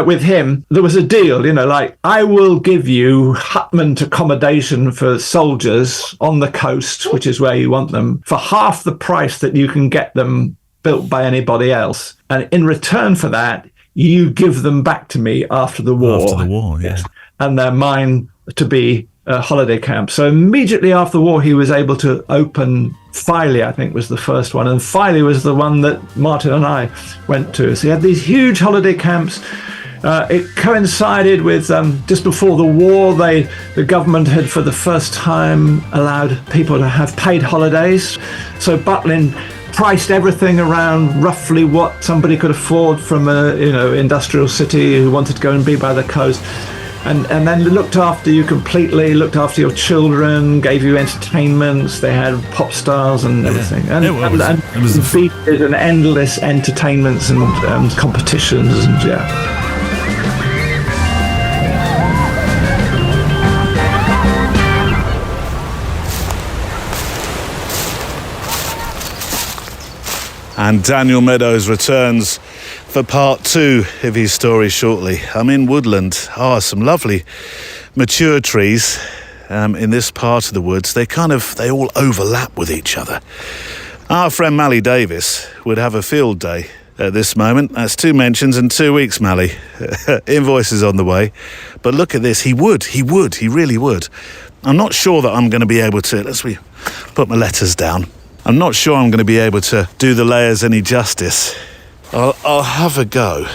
With him, there was a deal, like, I will give you hutment accommodation for soldiers on the coast, which is where you want them, for half the price that you can get them built by anybody else. And in return for that, you give them back to me after the war. After the war, yes. And they're mine to be a holiday camp. So immediately after the war, he was able to open Filey, I think was the first one. And Filey was the one that Martin and I went to. So he had these huge holiday camps. It coincided with just before the war, the government had for the first time allowed people to have paid holidays. So Butlin priced everything around roughly what somebody could afford from a industrial city who wanted to go and be by the coast, and then looked after you completely, looked after your children, gave you entertainments. They had pop stars and everything, and it was beaches and endless entertainments and competitions and And Daniel Meadows returns for part 2 of his story shortly. I'm in Woodland. Some lovely mature trees in this part of the woods. They all overlap with each other. Our friend Mally Davis would have a field day at this moment. That's 2 mentions in 2 weeks, Mally. Invoices on the way. But look at this. He really would. I'm not sure that I'm going to be able to... Let's put my letters down. I'm not sure I'm going to be able to do the layers any justice. I'll have a go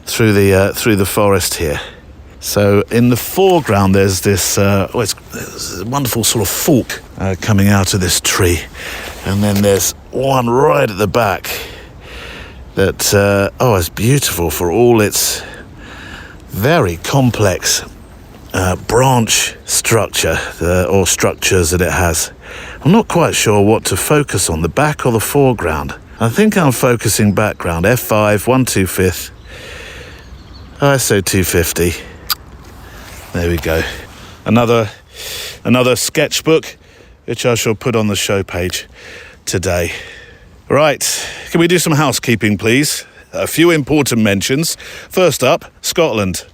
through the forest here. So in the foreground, there's this there's a wonderful sort of fork coming out of this tree, and then there's one right at the back that it's beautiful for all its very complex branch structure or structures that it has. I'm not quite sure what to focus on, the back or the foreground. I think I'm focusing background. F5, 1/2/5, ISO 250. There we go. Another sketchbook, which I shall put on the show page today. Right, can we do some housekeeping, please? A few important mentions. First up, Scotland.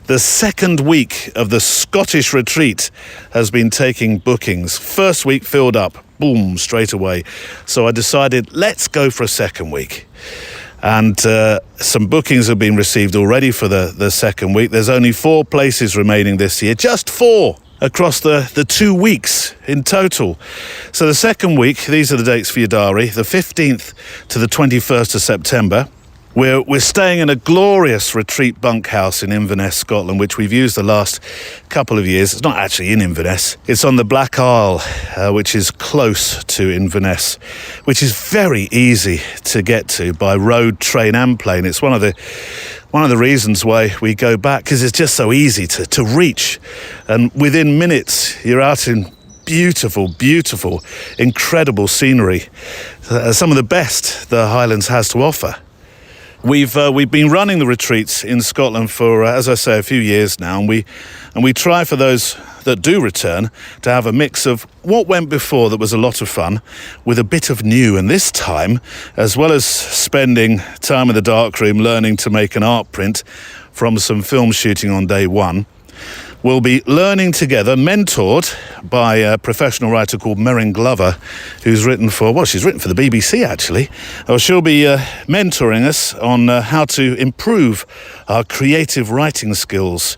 The second week of the Scottish retreat has been taking bookings. First week filled up, boom, straight away. So I decided, let's go for a second week. And some bookings have been received already for the second week. There's only 4 places remaining this year, just 4 across the 2 weeks in total. So the second week, these are the dates for your diary, the 15th to the 21st of September. We're staying in a glorious retreat bunkhouse in Inverness, Scotland, which we've used the last couple of years. It's not actually in Inverness. It's on the Black Isle, which is close to Inverness, which is very easy to get to by road, train and plane. It's one of the reasons why we go back, because it's just so easy to reach. And within minutes, you're out in beautiful, incredible scenery. Some of the best the Highlands has to offer. We've been running the retreats in Scotland for, as I say, a few years now, and we try for those that do return to have a mix of what went before that was a lot of fun with a bit of new. And this time, as well as spending time in the darkroom learning to make an art print from some film shooting on day one, we'll be learning together, mentored by a professional writer called Merrin Glover, who's she's written for the BBC actually. She'll be mentoring us on how to improve our creative writing skills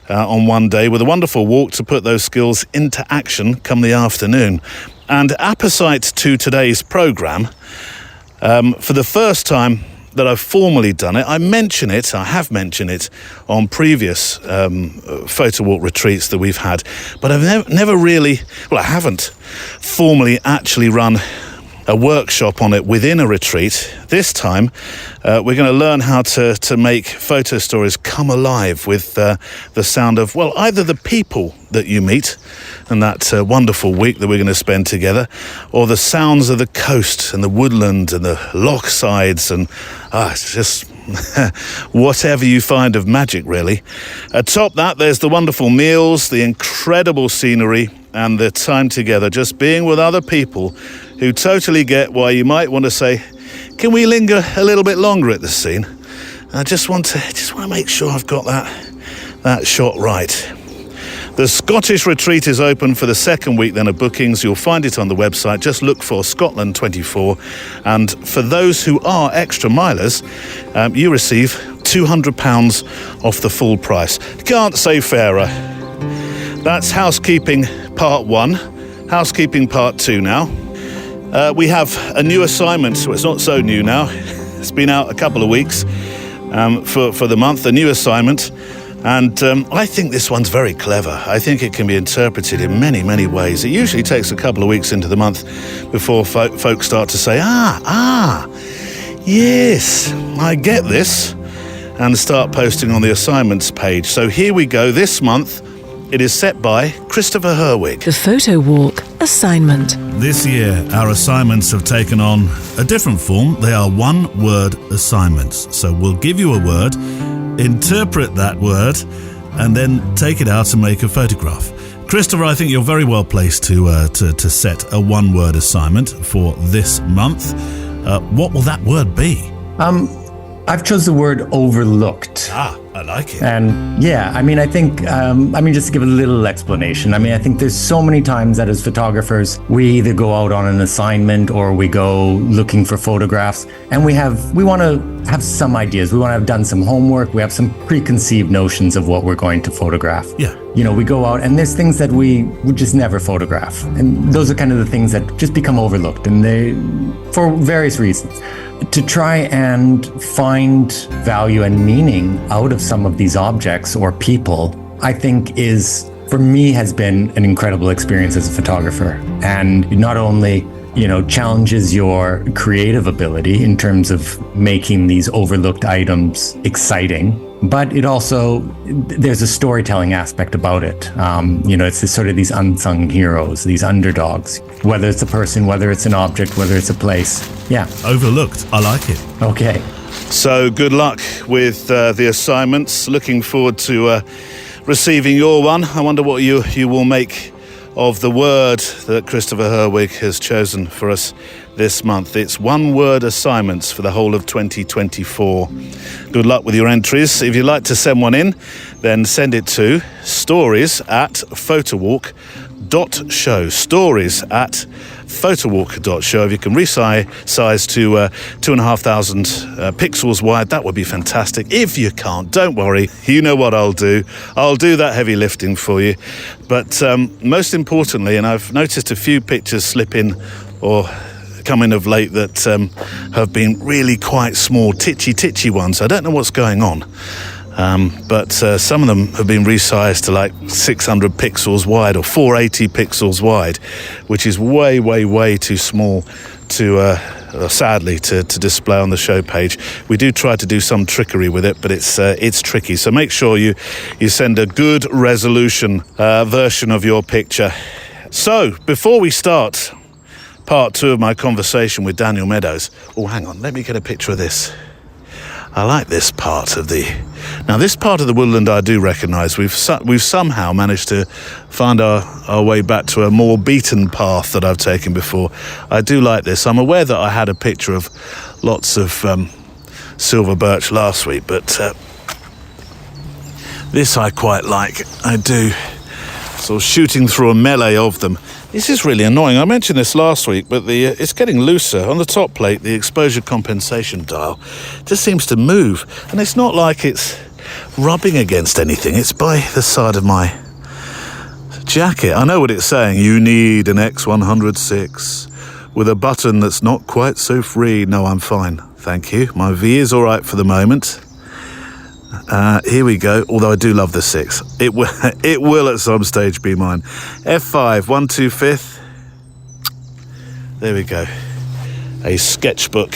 on one day, with a wonderful walk to put those skills into action come the afternoon. And apposite to today's programme, for the first time that I've formally done it, I have mentioned it on previous Photowalk retreats that we've had, but I've never really, I haven't formally actually run a workshop on it within a retreat. This time, we're going to learn how to make photo stories come alive with the sound of, either the people that you meet and that wonderful week that we're going to spend together, or the sounds of the coast and the woodland and the loch sides and it's just whatever you find of magic, really. Atop that, there's the wonderful meals, the incredible scenery, and the time together, just being with other people who totally get why you might want to say, can we linger a little bit longer at the scene? I just want to make sure I've got that shot right. The Scottish retreat is open for the second week then of bookings. You'll find it on the website. Just look for Scotland 24. And for those who are extra milers, you receive £200 off the full price. Can't say fairer. That's housekeeping part 1. Housekeeping part 2 now. We have a new assignment. So it's not so new now. It's been out a couple of weeks for the month, a new assignment. And I think this one's very clever. I think it can be interpreted in many, many ways. It usually takes a couple of weeks into the month before folks start to say, yes, I get this, and start posting on the assignments page. So here we go. This month, it is set by Christopher Herwig. The Photowalk assignment. This year, our assignments have taken on a different form. They are one-word assignments. So we'll give you a word, interpret that word, and then take it out and make a photograph. Christopher, I think you're very well placed to set a one-word assignment for this month. What will that word be? I've chosen the word overlooked. I like it. And I think, just to give a little explanation, I think there's so many times that as photographers, we either go out on an assignment or we go looking for photographs, and we want to have some ideas. We want to have done some homework. We have some preconceived notions of what we're going to photograph. Yeah. We go out and there's things that we would just never photograph. And those are kind of the things that just become overlooked, and they, for various reasons. To try and find value and meaning out of some of these objects or people, I think for me, has been an incredible experience as a photographer. And not only, challenges your creative ability in terms of making these overlooked items exciting, but it also, there's a storytelling aspect about it. It's this sort of these unsung heroes, these underdogs, whether it's a person, whether it's an object, whether it's a place. Yeah. Overlooked. I like it. Okay. So good luck with the assignments. Looking forward to receiving your one. I wonder what you will make of the word that Christopher Herwig has chosen for us this month. It's one-word assignments for the whole of 2024. Good luck with your entries. If you'd like to send one in, then send it to stories@photowalk.show. Stories@photowalk.show. If you can resize to 2,500 pixels wide, that would be fantastic. If you can't, don't worry. You know what I'll do. I'll do that heavy lifting for you. But most importantly, and I've noticed a few pictures slip in or come in of late that have been really quite small, titchy ones. I don't know what's going on. But some of them have been resized to like 600 pixels wide or 480 pixels wide, which is way, way, way too small to, sadly, to display on the show page. We do try to do some trickery with it, but it's tricky. So make sure you send a good resolution version of your picture. So before we start part 2 of my conversation with Daniel Meadows, hang on, let me get a picture of this. I like this part of the... Now, this part of the woodland I do recognise. We've somehow managed to find our way back to a more beaten path that I've taken before. I do like this. I'm aware that I had a picture of lots of silver birch last week, but this I quite like. I do. Sort of shooting through a melee of them. This is really annoying. I mentioned this last week, but it's getting looser. On the top plate, the exposure compensation dial just seems to move. And it's not like it's rubbing against anything. It's by the side of my jacket. I know what it's saying. You need an X106 with a button that's not quite so free. No, I'm fine. Thank you. My V is all right for the moment. Here we go. Although I do love the 6. It will at some stage be mine. F5, 1 2/5. There we go. A sketchbook.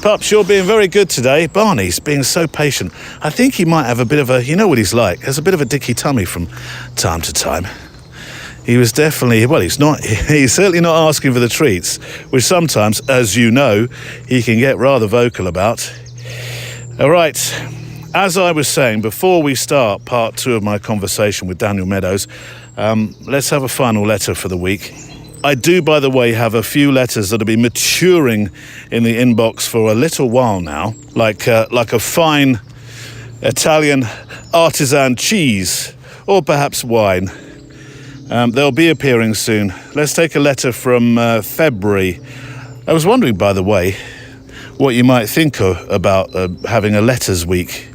Pups, you're being very good today. Barney's being so patient. I think he might have a bit of a, you know what he's like, has a bit of a dicky tummy from time to time. He was definitely, well, he's certainly not asking for the treats, which sometimes, as you know, he can get rather vocal about. All right, as I was saying, before we start part 2 of my conversation with Daniel Meadows, let's have a final letter for the week. I do, by the way, have a few letters that have been maturing in the inbox for a little while now, like a fine Italian artisan cheese, or perhaps wine. They'll be appearing soon. Let's take a letter from February. I was wondering, by the way, what you might think about having a letters week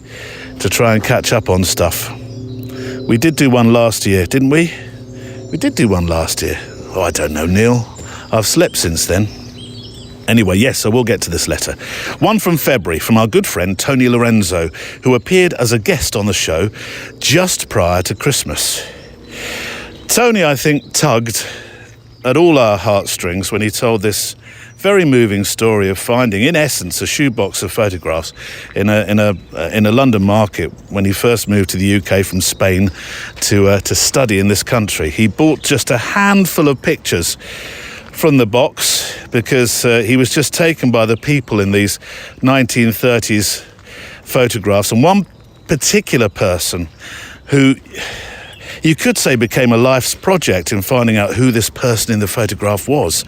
to try and catch up on stuff. We did do one last year, didn't we? We did do one last year. Oh, I don't know, Neil. I've slept since then. Anyway, yes, I will get to this letter. One from February, from our good friend Tony Lorenzo, who appeared as a guest on the show just prior to Christmas. Tony, I think, tugged at all our heartstrings when he told this very moving story of finding, in essence, a shoebox of photographs in a London market when he first moved to the UK from Spain to study in this country. He bought just a handful of pictures from the box because he was just taken by the people in these 1930s photographs, and one particular person who you could say became a life's project in finding out who this person in the photograph was.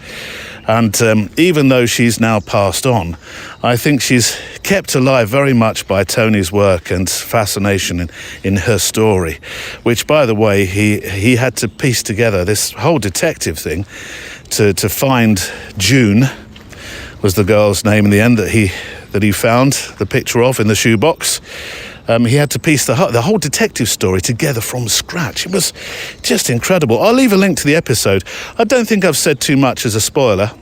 And even though she's now passed on, I think she's kept alive very much by Tony's work and fascination in her story, which, by the way, he had to piece together this whole detective thing to find. June was the girl's name in the end that he found the picture of in the shoebox. He had to piece the whole detective story together from scratch. It was just incredible. I'll leave a link to the episode. I don't think I've said too much as a spoiler,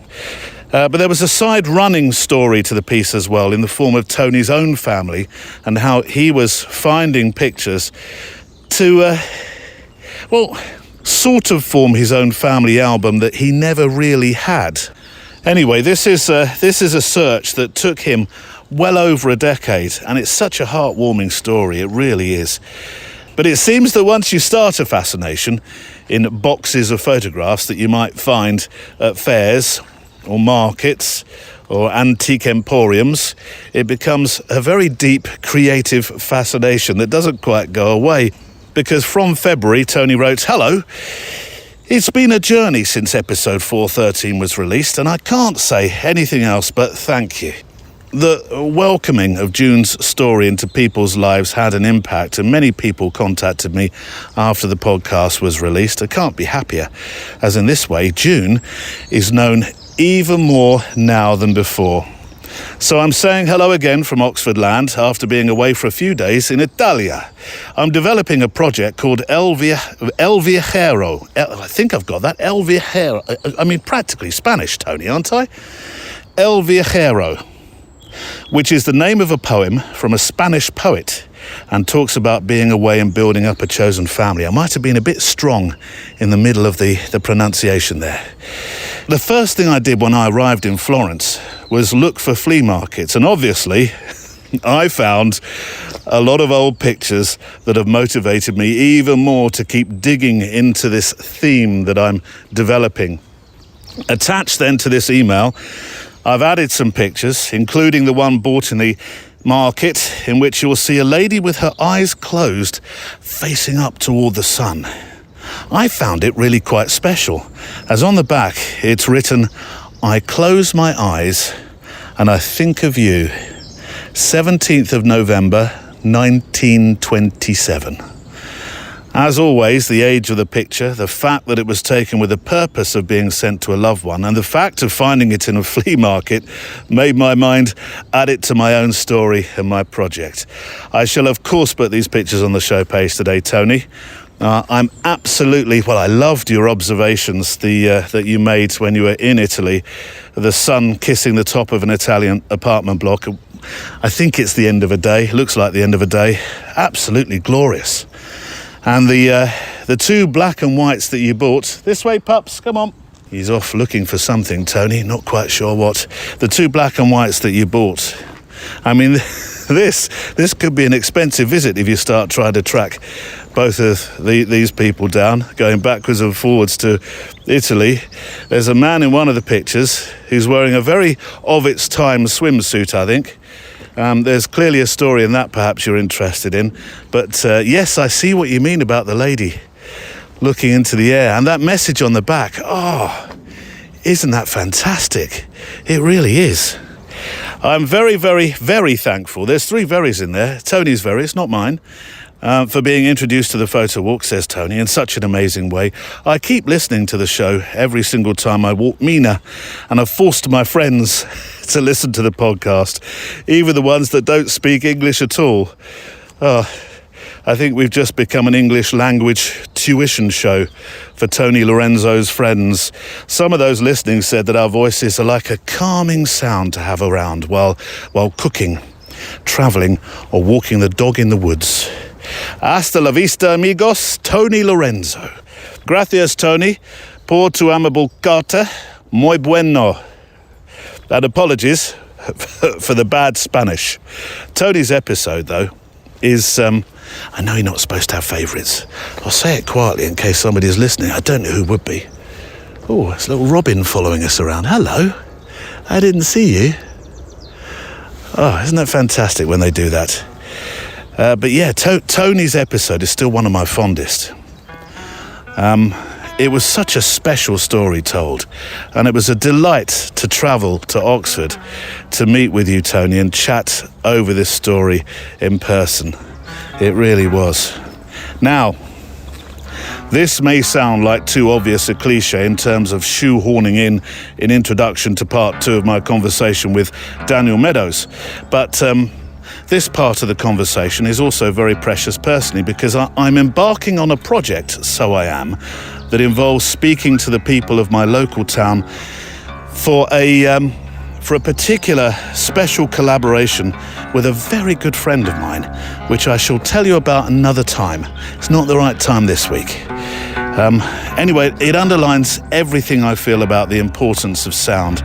but there was a side-running story to the piece as well in the form of Tony's own family and how he was finding pictures to, sort of form his own family album that he never really had. Anyway, this is a search that took him well over a decade, and it's such a heartwarming story, it really is. But it seems that once you start a fascination in boxes of photographs that you might find at fairs or markets or antique emporiums, it becomes a very deep creative fascination that doesn't quite go away. Because from February, Tony wrote, "Hello. It's been a journey since episode 413 was released, and I can't say anything else but thank you. The welcoming of June's story into people's lives had an impact, and many people contacted me after the podcast was released. I can't be happier, as in this way, June is known even more now than before. So I'm saying hello again from Oxford land after being away for a few days in Italia. I'm developing a project called El Viajero. I think I've got that. El Viajero. I mean, practically Spanish, Tony, aren't I? El Viajero, which is the name of a poem from a Spanish poet and talks about being away and building up a chosen family. I might have been a bit strong in the middle of the pronunciation there. The first thing I did when I arrived in Florence was look for flea markets, and obviously I found a lot of old pictures that have motivated me even more to keep digging into this theme that I'm developing. Attached then to this email I've added some pictures, including the one bought in the market, in which you'll see a lady with her eyes closed, facing up toward the sun. I found it really quite special, as on the back it's written, "I close my eyes and I think of you. 17th of November, 1927. As always, the age of the picture, the fact that it was taken with the purpose of being sent to a loved one, and the fact of finding it in a flea market made my mind add it to my own story and my project. I shall, of course, put these pictures on the show page today, Tony. I'm absolutely, well, I loved your observations that you made when you were in Italy, the sun kissing the top of an Italian apartment block. I think it's the end of a day, looks like the end of a day. Absolutely glorious. And the two black and whites that you bought, this way, pups, come on. He's off looking for something, Tony, not quite sure what. The two black and whites that you bought. I mean, this could be an expensive visit if you start trying to track both of these people down, going backwards and forwards to Italy. There's a man in one of the pictures who's wearing a very of its time swimsuit, I think. There's clearly a story in that perhaps you're interested in. But yes, I see what you mean about the lady looking into the air. And that message on the back, oh, isn't that fantastic? It really is. I'm very, very, very thankful. There's three verys in there. Tony's very, it's not mine. For being introduced to the Photowalk, says Tony, in such an amazing way. I keep listening to the show every single time I walk Mina, and I've forced my friends to listen to the podcast, even the ones that don't speak English at all. Oh, I think we've just become an English language tuition show for Tony Lorenzo's friends. Some of those listening said that our voices are like a calming sound to have around while cooking, travelling, or walking the dog in the woods. Hasta la vista, amigos. Tony Lorenzo. Gracias, Tony, por tu amable carta. Muy bueno. And apologies for the bad Spanish. Tony's episode, though, is... I know you're not supposed to have favourites. I'll say it quietly in case somebody's listening. I don't know who would be. Oh, it's little Robin following us around. Hello. I didn't see you. Oh, isn't that fantastic when they do that? But yeah, Tony's episode is still one of my fondest. It was such a special story told, and it was a delight to travel to Oxford to meet with you, Tony, and chat over this story in person. It really was. Now, this may sound like too obvious a cliche in terms of shoehorning in introduction to part two of my conversation with Daniel Meadows, but this part of the conversation is also very precious personally because I'm embarking on a project, so I am, that involves speaking to the people of my local town for a particular special collaboration with a very good friend of mine, which I shall tell you about another time. It's not the right time this week. Anyway, it underlines everything I feel about the importance of sound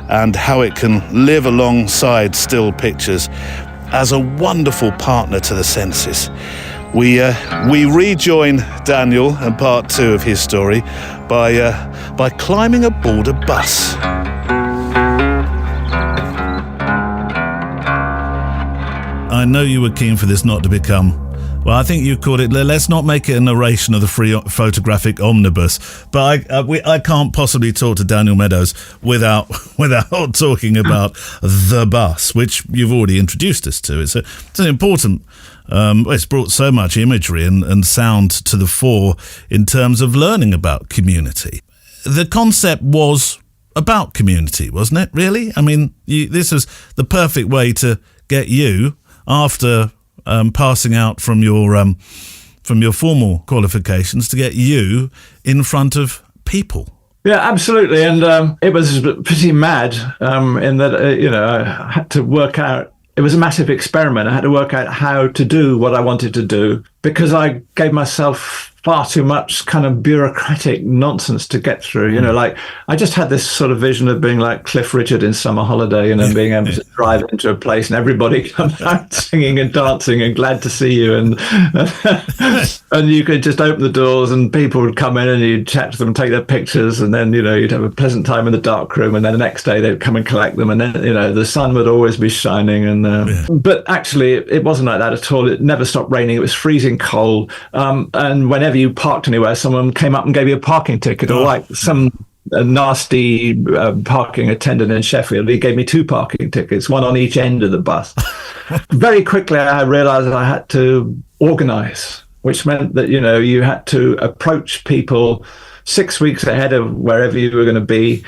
and how it can live alongside still pictures as a wonderful partner to the senses. We rejoin Daniel and part two of his story by climbing aboard a bus. I know you were keen for this not to become, well, I think you called it, let's not make it a narration of the free photographic omnibus, but I can't possibly talk to Daniel Meadows without talking about the bus, which you've already introduced us to. It's an important, it's brought so much imagery and sound to the fore in terms of learning about community. The concept was about community, wasn't it, really? I mean, this was the perfect way to get you, after passing out from your formal qualifications, to get you in front of people. Yeah, absolutely. And it was pretty mad in that, I had to work out, it was a massive experiment. I had to work out how to do what I wanted to do because I gave myself far too much kind of bureaucratic nonsense to get through. You know, like I just had this sort of vision of being like Cliff Richard in Summer Holiday, you know, being able to drive into a place and everybody comes out singing and dancing and glad to see you, and and you could just open the doors and people would come in and you'd chat to them and take their pictures, and then, you know, you'd have a pleasant time in the dark room, and then the next day they'd come and collect them, and then, you know, the sun would always be shining. And but actually it wasn't like that at all. It never stopped raining. It was freezing cold, and whenever you parked anywhere, someone came up and gave you a parking ticket, or like a nasty parking attendant in Sheffield, he gave me 2 parking tickets, one on each end of the bus. Very quickly I realized I had to organize, which meant that, you know, you had to approach people 6 weeks ahead of wherever you were going to be.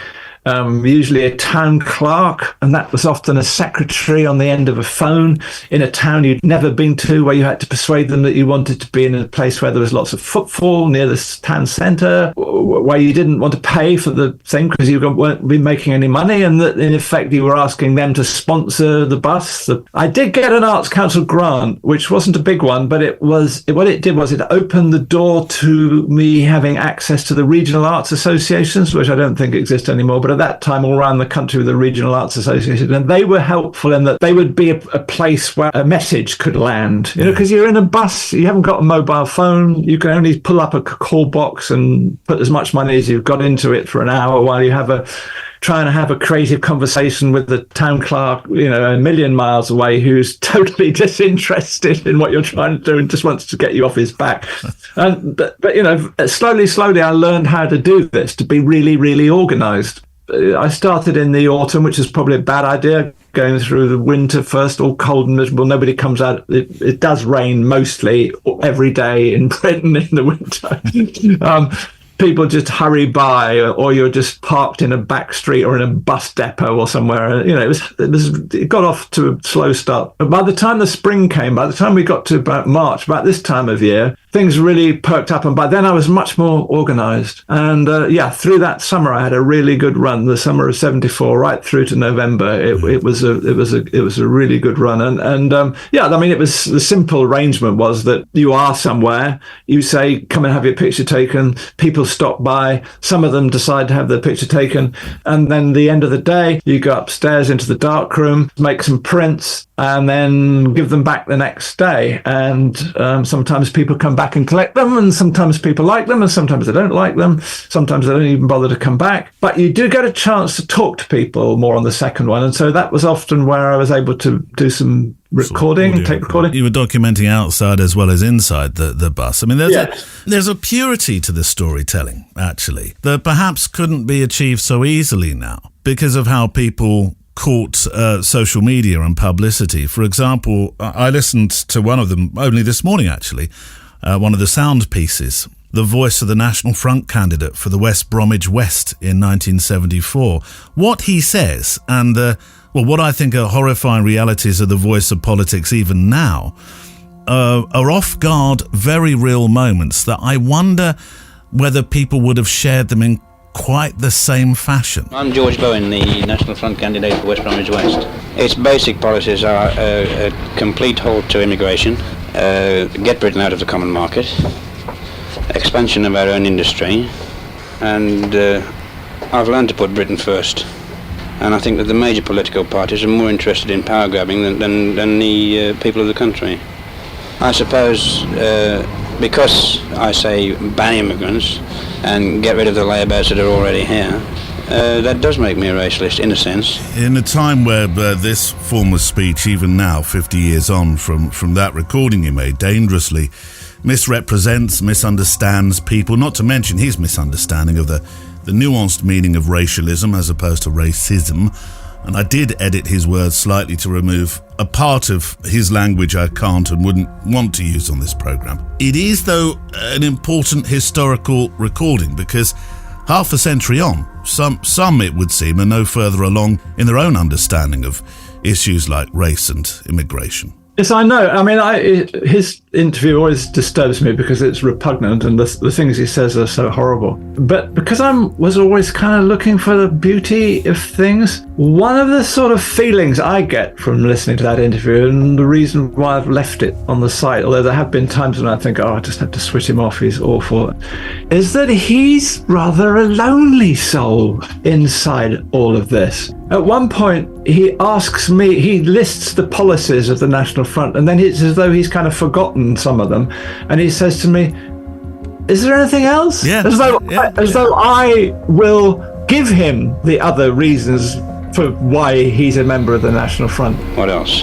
Usually a town clerk, and that was often a secretary on the end of a phone in a town you'd never been to, where you had to persuade them that you wanted to be in a place where there was lots of footfall near the town centre, where you didn't want to pay for the thing because you weren't be making any money, and that in effect you were asking them to sponsor the bus. I did get an Arts Council grant, which wasn't a big one, but what it did was it opened the door to me having access to the regional arts associations, which I don't think exist anymore, but at that time all around the country with the regional arts association, and they were helpful in that they would be a place where a message could land, you know, because you're in a bus, you haven't got a mobile phone, you can only pull up a call box and put as much money as you've got into it for an hour while you trying to have a creative conversation with the town clerk, you know, a million miles away, who's totally disinterested in what you're trying to do and just wants to get you off his back. But you know, slowly I learned how to do this, to be really, really organized. I started in the autumn, which is probably a bad idea, going through the winter first, all cold and miserable. Nobody comes out. It does rain mostly every day in Britain in the winter. People just hurry by, or you're just parked in a back street or in a bus depot or somewhere. You know, it got off to a slow start. But by the time the spring came, by the time we got to about March, about this time of year, things really perked up, and by then I was much more organized. And through that summer I had a really good run. The summer of '74, right through to November, it was a really good run. And I mean, it was, the simple arrangement was that you are somewhere, you say, come and have your picture taken. People stop by, some of them decide to have their picture taken, and then the end of the day you go upstairs into the dark room, make some prints, and then give them back the next day. And sometimes people come back and collect them, and sometimes people like them, and sometimes they don't like them. Sometimes they don't even bother to come back. But you do get a chance to talk to people more on the second one, and so that was often where I was able to do some recording. You were documenting outside as well as inside the bus. I mean, there's a purity to the storytelling, actually, that perhaps couldn't be achieved so easily now because of how people caught social media and publicity. For example, I listened to one of them only this morning, actually, one of the sound pieces, the voice of the National Front candidate for the West Bromwich West in 1974. What he says, and what I think are horrifying realities of the voice of politics even now, are off-guard, very real moments that I wonder whether people would have shared them in quite the same fashion. I'm George Bowen, the National Front candidate for West Bromwich West. Its basic policies are a complete halt to immigration, get Britain out of the common market, expansion of our own industry, and I've learned to put Britain first. And I think that the major political parties are more interested in power grabbing than the people of the country. I suppose because I say ban immigrants and get rid of the layabouts that are already here, that does make me a racialist in a sense. In a time where this form of speech, even now, 50 years on from that recording you made, dangerously misrepresents, misunderstands people, not to mention his misunderstanding of the nuanced meaning of racialism as opposed to racism. And I did edit his words slightly to remove a part of his language I can't and wouldn't want to use on this programme. It is, though, an important historical recording because half a century on, some it would seem, are no further along in their own understanding of issues like race and immigration. Yes, I know. I mean, his interview always disturbs me because it's repugnant and the things he says are so horrible. But because I was always kind of looking for the beauty of things, One of the sort of feelings I get from listening to that interview, and the reason why I've left it on the site, although there have been times when I think, I just have to switch him off, he's awful, is that he's rather a lonely soul inside all of this. At one point, he asks me, he lists the policies of the National Front, and then it's as though he's kind of forgotten some of them. And he says to me, is there anything else? Yeah. As though I will give him the other reasons for why he's a member of the National Front. What else?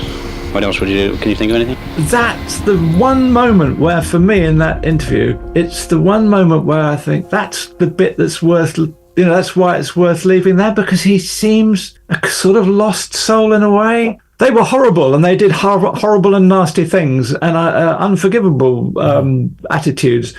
What else would you do? Can you think of anything? That's the one moment where, for me, in that interview, it's the one moment where I think that's the bit that's worth, that's why it's worth leaving there, because he seems a sort of lost soul in a way. They were horrible, and they did horrible and nasty things and unforgivable attitudes.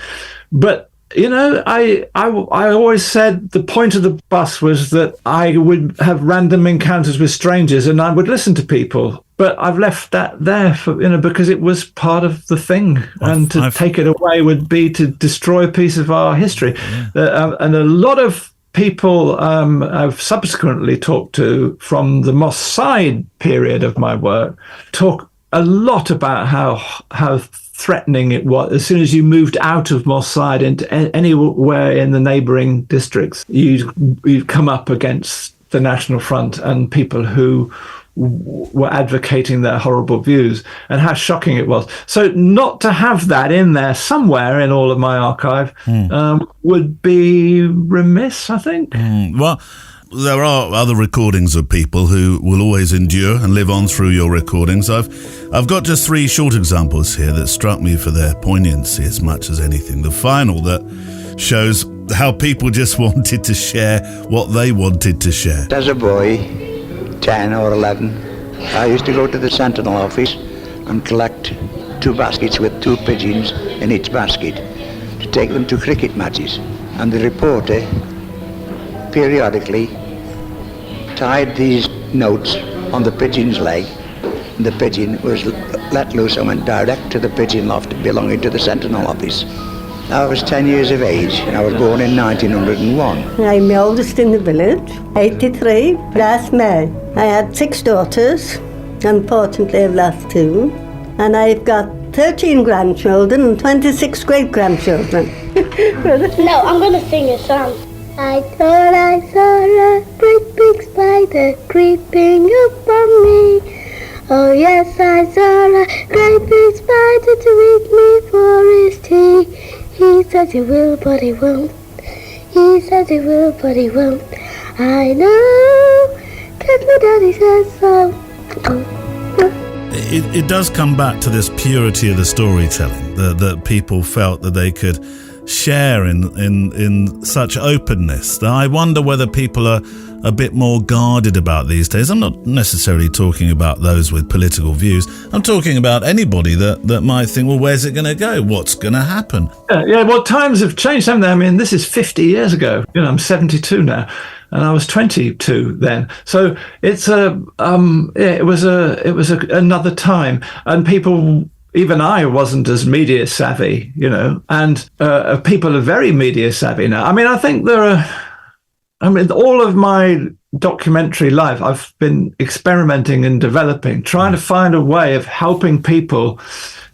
But I always said the point of the bus was that I would have random encounters with strangers and I would listen to people. But I've left that there for, because it was part of the thing. And to take it away would be to destroy a piece of our history. Yeah. And a lot of people I've subsequently talked to from the Moss Side period of my work talk a lot about how threatening it was. As soon as you moved out of Moss Side into anywhere in the neighbouring districts, you'd come up against the National Front and people who were advocating their horrible views, and how shocking it was. So not to have that in there somewhere in all of my archive would be remiss, I think. Well, there are other recordings of people who will always endure and live on through your recordings. I've got just 3 short examples here that struck me for their poignancy as much as anything. The final that shows how people just wanted to share what they wanted to share. As a boy, 10 or 11, I used to go to the Sentinel office and collect 2 baskets with 2 pigeons in each basket to take them to cricket matches. And the reporter periodically tied these notes on the pigeon's leg, and the pigeon was let loose and went direct to the pigeon loft belonging to the Sentinel office. I was 10 years of age, and I was born in 1901. I'm the oldest in the village, 83, last May. I had 6 daughters, unfortunately I've lost 2, and I've got 13 grandchildren and 26 great-grandchildren. No, I'm going to sing a song. I thought I saw a great big spider creeping up on me. Oh yes, I saw a great big spider to eat me for his tea. He says he will, but he won't. He says he will, but he won't. I know, 'cause my daddy says so. It does come back to this purity of the storytelling that people felt that they could share in such openness. I wonder whether people are a bit more guarded about these days. I'm not necessarily talking about those with political views. I'm talking about anybody that might think, well, where's it going to go? What's going to happen? Yeah, well, times have changed, haven't they? I mean, this is 50 years ago. I'm 72 now, and I was 22 then. So it's it was another time, and people. Even I wasn't as media savvy, and people are very media savvy now. I mean, I think all of my documentary life, I've been experimenting and developing, trying to find a way of helping people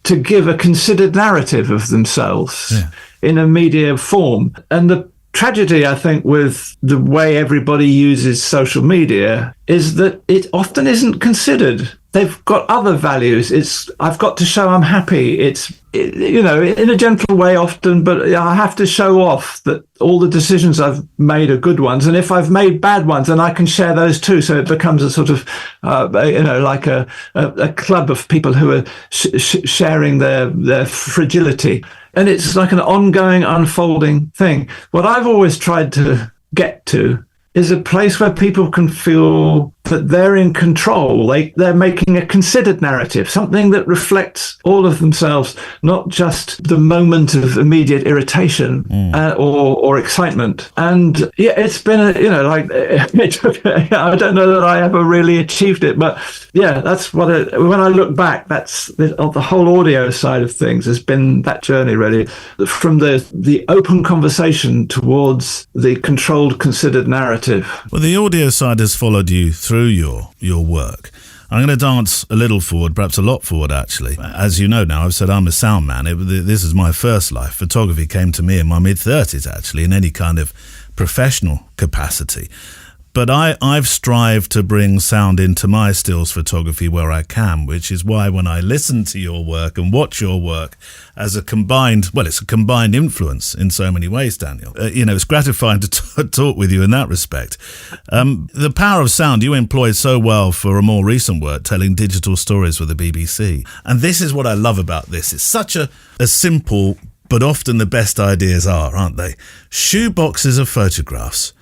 to give a considered narrative of themselves in a media form. And the tragedy, I think, with the way everybody uses social media is that it often isn't considered. They've got other values. I've got to show I'm happy. In a gentle way often, but I have to show off that all the decisions I've made are good ones. And if I've made bad ones, then I can share those too. So it becomes a sort of, like a club of people who are sharing their fragility. And it's like an ongoing, unfolding thing. What I've always tried to get to is a place where people can feel that they're in control. They're making a considered narrative, something that reflects all of themselves, not just the moment of immediate irritation or excitement. And it's been I don't know that I ever really achieved it, but that's what when I look back, that's the whole audio side of things has been that journey, really, from the open conversation towards the controlled, considered narrative. Well, the audio side has followed you through through your work, I'm going to dance a little forward, perhaps a lot forward, actually. As you know now, I've said I'm a sound man. This is my first life. Photography came to me in my mid-30s, actually, in any kind of professional capacity. But I've strived to bring sound into my stills photography where I can, which is why when I listen to your work and watch your work as it's a combined influence in so many ways, Daniel. It's gratifying to talk with you in that respect. The power of sound you employ so well for a more recent work, telling digital stories for the BBC. And this is what I love about this. It's such a simple, but often the best ideas aren't they? Shoeboxes of photographs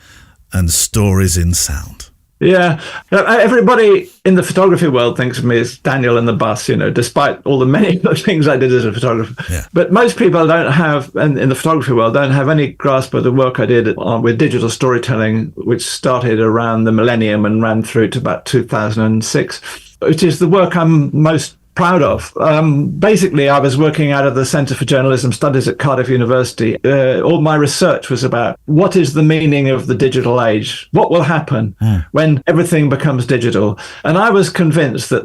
and stories in sound. Yeah, everybody in the photography world thinks of me as Daniel and the bus, despite all the many things I did as a photographer. Yeah. But most people don't have, and in the photography world, don't have any grasp of the work I did with digital storytelling, which started around the millennium and ran through to about 2006, which is the work I'm most proud of. Basically, I was working out of the Centre for Journalism Studies at Cardiff University. All my research was about what is the meaning of the digital age? What will happen when everything becomes digital? And I was convinced that,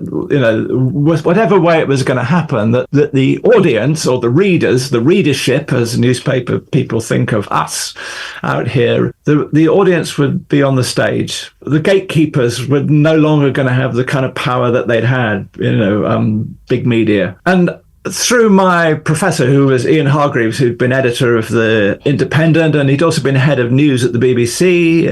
whatever way it was going to happen, that the audience or the readers, the readership, as newspaper people think of us out here, the audience would be on the stage. The gatekeepers were no longer going to have the kind of power that they'd had, big media. And through my professor, who was Ian Hargreaves, who'd been editor of The Independent, and he'd also been head of news at the BBC,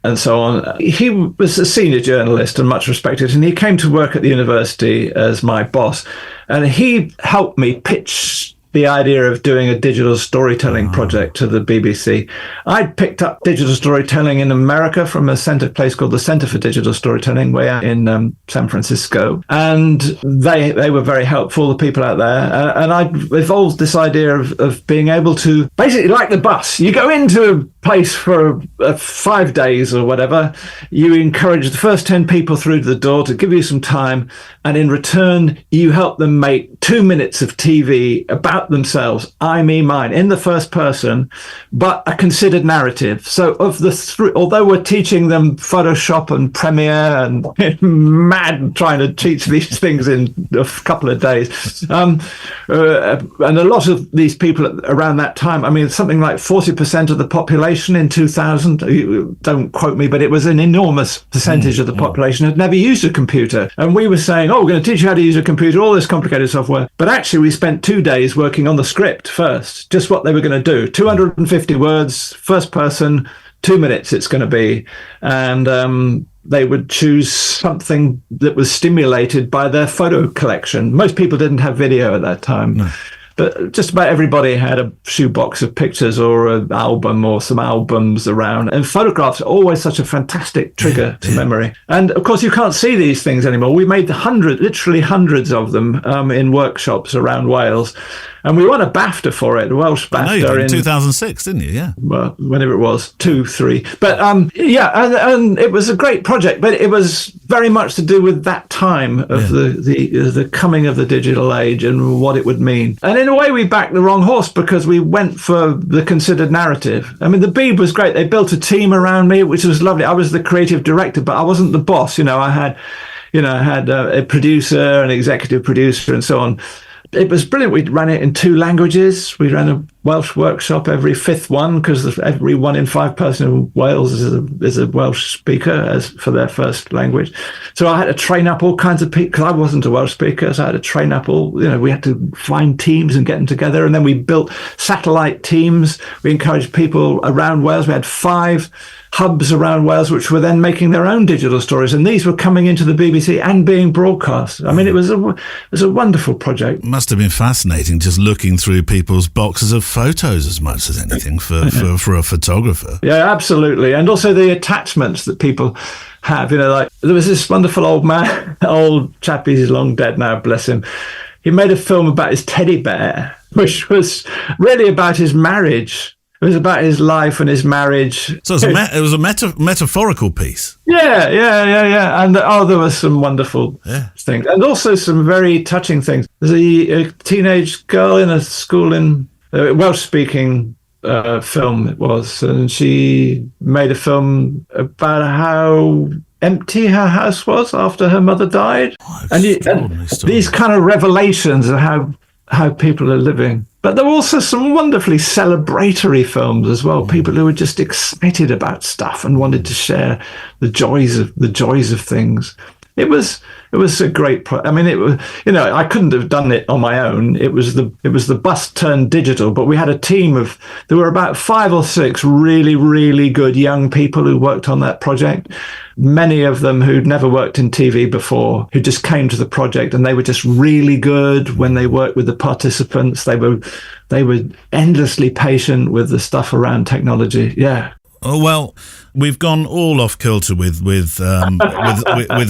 and so on. He was a senior journalist and much respected, and he came to work at the university as my boss. And he helped me pitch the idea of doing a digital storytelling project to the BBC. I'd picked up digital storytelling in America from a place called the Center for Digital Storytelling, way out in San Francisco. And they were very helpful, the people out there. And I evolved this idea of being able to, basically like the bus, you go into a place for 5 days or whatever, you encourage the first 10 people through to the door to give you some time, and in return, you help them make 2 minutes of TV about themselves, I, me, mine, in the first person, but a considered narrative. So of the although we're teaching them Photoshop and Premiere and mad trying to teach these things in a couple of days, and a lot of these people around that time, I mean, something like 40% of the population in 2000, don't quote me, but it was an enormous percentage of the population had never used a computer. And we were saying, we're going to teach you how to use a computer, all this complicated software. But actually, we spent 2 days working on the script first, just what they were going to do. 250 words, first person, 2 minutes it's going to be. And they would choose something that was stimulated by their photo collection. Most people didn't have video at that time. No. But just about everybody had a shoebox of pictures or an album or some albums around. And photographs are always such a fantastic trigger to memory. And of course, you can't see these things anymore. We made literally hundreds of them in workshops around Wales. And we won a BAFTA for it, a Welsh BAFTA. I know, in 2006, didn't you? Yeah. Well, whenever it was, 2, 3. But and it was a great project, but it was very much to do with that time of the coming of the digital age and what it would mean. And in a way, we backed the wrong horse because we went for the considered narrative. I mean, the Beeb was great. They built a team around me, which was lovely. I was the creative director, but I wasn't the boss. I had a producer, an executive producer, and so on. It was brilliant. We ran it in 2 languages. We ran a Welsh workshop every 5th one, because every 1 in 5 person in Wales is a Welsh speaker as for their first language. So I had to train up all kinds of people, because I wasn't a Welsh speaker, so I had to train up we had to find teams and get them together. And then we built satellite teams. We encouraged people around Wales. We had 5 hubs around Wales, which were then making their own digital stories, and these were coming into the BBC and being broadcast. I mean, it was a wonderful project. Must have been fascinating just looking through people's boxes of photos as much as anything for a photographer. Yeah, absolutely. And also the attachments that people have. Like there was this wonderful old man, old chap, he's long dead now, bless him. He made a film about his teddy bear, which was really about his marriage. It was about his life and his marriage. So it was a metaphorical piece. Yeah. And there were some wonderful things. And also some very touching things. There's a teenage girl in a school in Welsh-speaking film it was, and she made a film about how empty her house was after her mother died. And these kind of revelations of how people are living. But there were also some wonderfully celebratory films as well. People who were just excited about stuff and wanted to share the joys of things. It was a great I mean, it was, I couldn't have done it on my own. It was the bus turned digital, but we had a team there were about 5 or 6 really, really good young people who worked on that project. Many of them who'd never worked in TV before, who just came to the project, and they were just really good when they worked with the participants. They were endlessly patient with the stuff around technology. Yeah. Oh, well, we've gone all off kilter with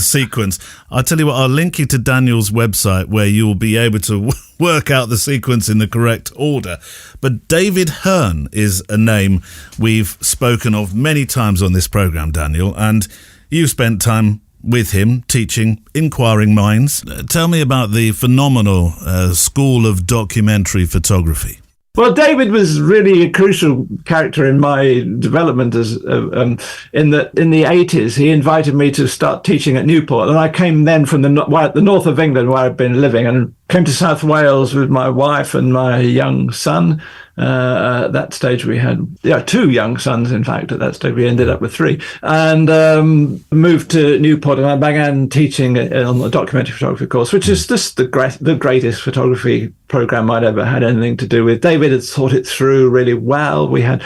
sequence. I'll tell you what, I'll link you to Daniel's website where you'll be able to work out the sequence in the correct order. But David Hearn is a name we've spoken of many times on this programme, Daniel, and you spent time with him teaching Inquiring Minds. Tell me about the phenomenal School of Documentary Photography. Well, David was really a crucial character in my development as in the 80s. He invited me to start teaching at Newport, and I came then from the north of England where I'd been living, and came to South Wales with my wife and my young son. At that stage we had 2 young sons. In fact, at that stage we ended up with 3, and moved to Newport, and I began teaching on the documentary photography course, which is just the greatest photography program I'd ever had anything to do with. David had thought it through really well. We had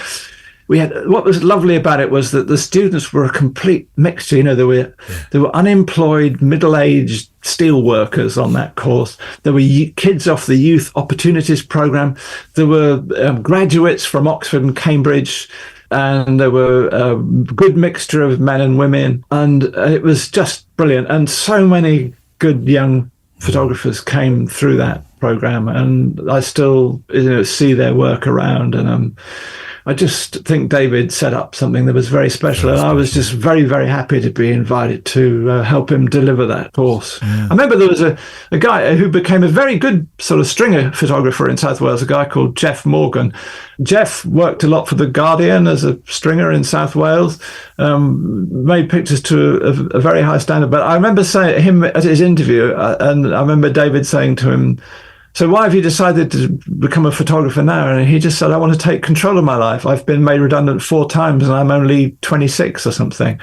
what was lovely about it was that the students were a complete mixture. There were unemployed, middle-aged steel workers on that course. There were kids off the Youth Opportunities Programme. There were graduates from Oxford and Cambridge, and there were a good mixture of men and women. And it was just brilliant. And so many good young photographers came through that programme, and I still see their work around. And I just think David set up something that was very special, and I was just very, very happy to be invited to help him deliver that course. Yeah. I remember there was a guy who became a very good sort of stringer photographer in South Wales, a guy called Jeff Morgan. Jeff worked a lot for The Guardian as a stringer in South Wales, made pictures to a very high standard. But I remember saying him at his interview, and I remember David saying to him, "So why have you decided to become a photographer now?" And he just said, "I want to take control of my life. I've been made redundant 4 times and I'm only 26 or something."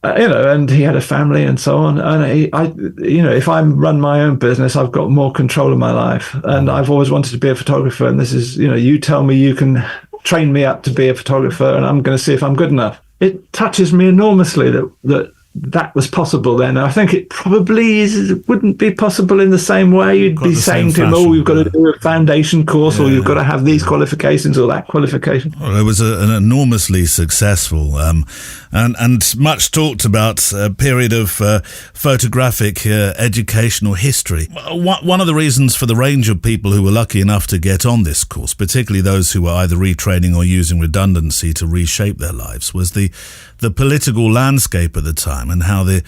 Wow. And he had a family and so on. And if I run my own business, I've got more control of my life. And I've always wanted to be a photographer. And this is, you tell me you can train me up to be a photographer, and I'm going to see if I'm good enough. It touches me enormously that was possible then. I think it probably wouldn't be possible in the same way. You'd be saying to him, you've got to do a foundation course, or you've got to have these qualifications or that qualification. Well, it was an enormously successful and much talked about period of photographic educational history. One of the reasons for the range of people who were lucky enough to get on this course, particularly those who were either retraining or using redundancy to reshape their lives, was the political landscape at the time, and how the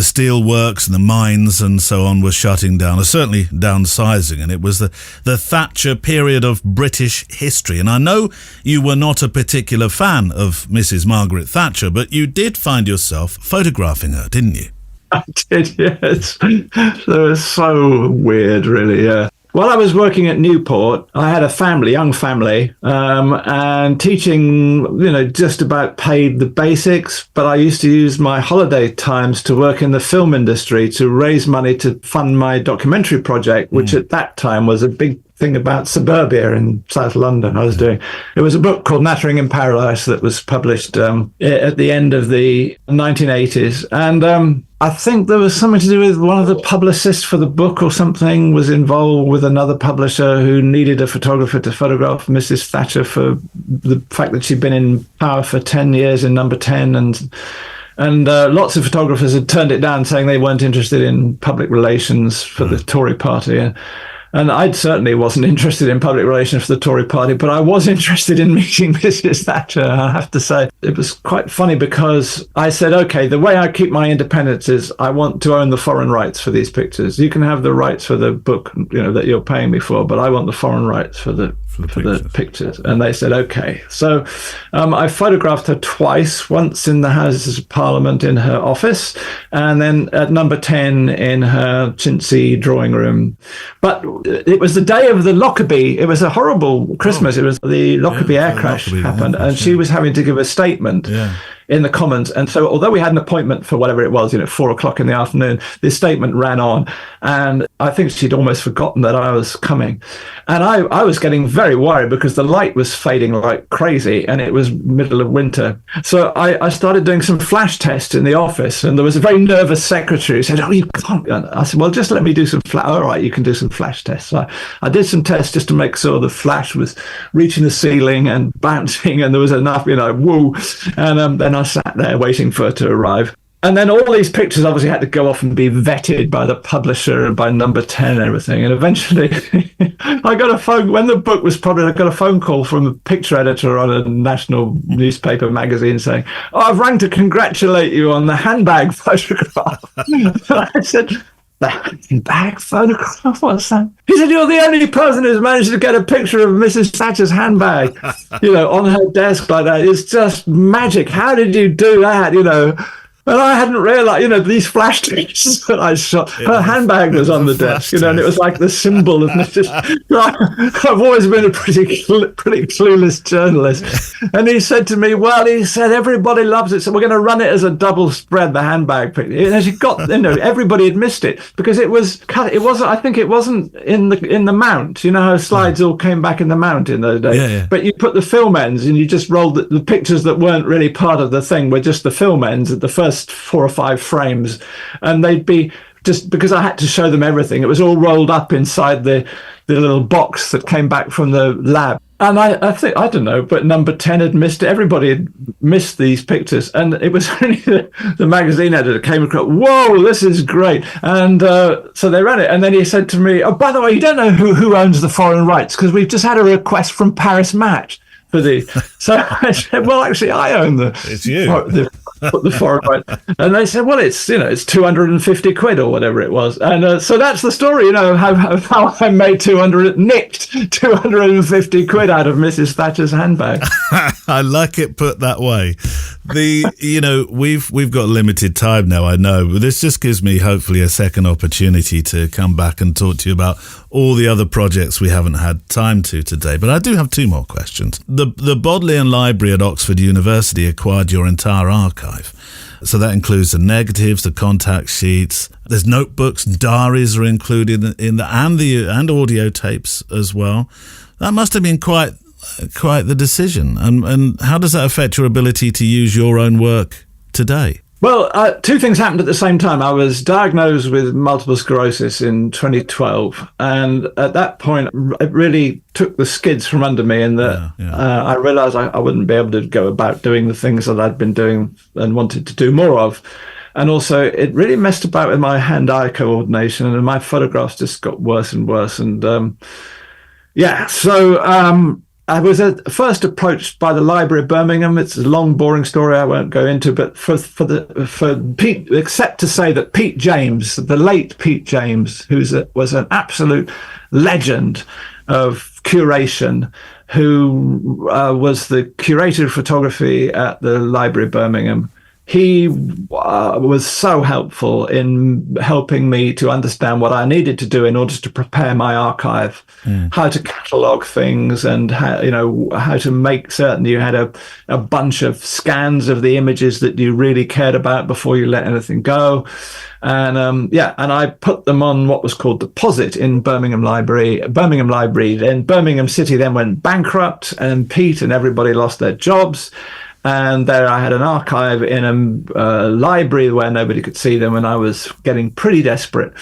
steel works and the mines and so on were shutting down, or certainly downsizing. And it was the Thatcher period of British history. And I know you were not a particular fan of Mrs. Margaret Thatcher, but you did find yourself photographing her, didn't you? I did, yes. It was so weird, really, yeah. While I was working at Newport, I had a young family, and teaching, just about paid the basics. But I used to use my holiday times to work in the film industry to raise money to fund my documentary project, which at that time was a big thing about suburbia in South London I was doing. It was a book called Nattering in Paradise that was published at the end of the 1980s. And I think there was something to do with one of the publicists for the book or something was involved with another publisher who needed a photographer to photograph Mrs. Thatcher for the fact that she'd been in power for 10 years in Number 10. And lots of photographers had turned it down, saying they weren't interested in public relations for the Tory party. And I certainly wasn't interested in public relations for the Tory party, but I was interested in meeting Mrs. Thatcher, I have to say. It was quite funny because I said, okay, the way I keep my independence is I want to own the foreign rights for these pictures. You can have the rights for the book, that you're paying me for, but I want the foreign rights for the for the pictures. And they said, okay. So I photographed her twice, once in the Houses of Parliament in her office, and then at number 10 in her chintzy drawing room. But it was the day of the Lockerbie. It was a horrible Christmas. It was the Lockerbie air crash happened, and she was having to give a statement in the Commons. And so although we had an appointment for whatever it was, 4:00 in the afternoon, this statement ran on. And I think she'd almost forgotten that I was coming. And I was getting very worried because the light was fading like crazy and it was middle of winter. So I started doing some flash tests in the office, and there was a very nervous secretary who said, oh, you can't. And I said, well, just let me do some flash. All right, you can do some flash tests. So I did some tests just to make sure the flash was reaching the ceiling and bouncing and there was enough, woo. And then I sat there waiting for her to arrive. And then all these pictures obviously had to go off and be vetted by the publisher and by number 10 and everything. And eventually I got a phone, when the book was published, I got a phone call from a picture editor on a national newspaper magazine saying, oh, I've rang to congratulate you on the handbag photograph. I said, the handbag photograph? What's that? He said, you're the only person who's managed to get a picture of Mrs. Thatcher's handbag, on her desk like that. It's just magic. How did you do that, And I hadn't realised, these flash texts that I shot, her handbag was on the desk, and it was like the symbol of Mrs. I've always been a pretty clueless journalist. And he said to me, everybody loves it, so we're going to run it as a double spread, the handbag picture. And as you got, everybody had missed it because it was cut. It wasn't in the mount. You know how slides all came back in the mount in those days. Yeah. But you put the film ends and you just rolled the pictures that weren't really part of the thing were just the film ends at the first 4 or 5 frames, and they'd be just because I had to show them everything. It was all rolled up inside the little box that came back from the lab. And I think, I don't know, but number 10 had missed it. Everybody had missed these pictures. And it was only the magazine editor came across, whoa, this is great. And so they ran it. And then he said to me, oh, by the way, you don't know who owns the foreign rights, because we've just had a request from Paris Match for the. So I said, well, actually, I own It's you. the foreign rights. And they said, well, it's 250 quid or whatever it was. And so that's the story, how I made 250 quid out of Mrs. Thatcher's handbag. I like it put that way. We've got limited time now, I know, but this just gives me hopefully a second opportunity to come back and talk to you about all the other projects we haven't had time to today. But I do have 2 more questions. The Bodleian Library at Oxford University acquired your entire archive. So that includes the negatives, the contact sheets. There's notebooks, diaries are included and audio tapes as well. That must have been quite the decision. And how does that affect your ability to use your own work today? Well, 2 things happened at the same time. I was diagnosed with multiple sclerosis in 2012. And at that point, it really took the skids from under me, and I realised I wouldn't be able to go about doing the things that I'd been doing and wanted to do more of. And also, it really messed about with my hand-eye coordination, and my photographs just got worse and worse. And I was first approached by the Library of Birmingham. It's a long, boring story I won't go into, but for Pete, except to say that Pete James, the late Pete James, was an absolute legend of curation, who was the curator of photography at the Library of Birmingham. He was so helpful in helping me to understand what I needed to do in order to prepare my archive, how to catalogue things, and how to make certain you had a bunch of scans of the images that you really cared about before you let anything go. And and I put them on what was called deposit in Birmingham Library. Then Birmingham City then went bankrupt, and Pete and everybody lost their jobs. And there I had an archive in a library where nobody could see them, and I was getting pretty desperate.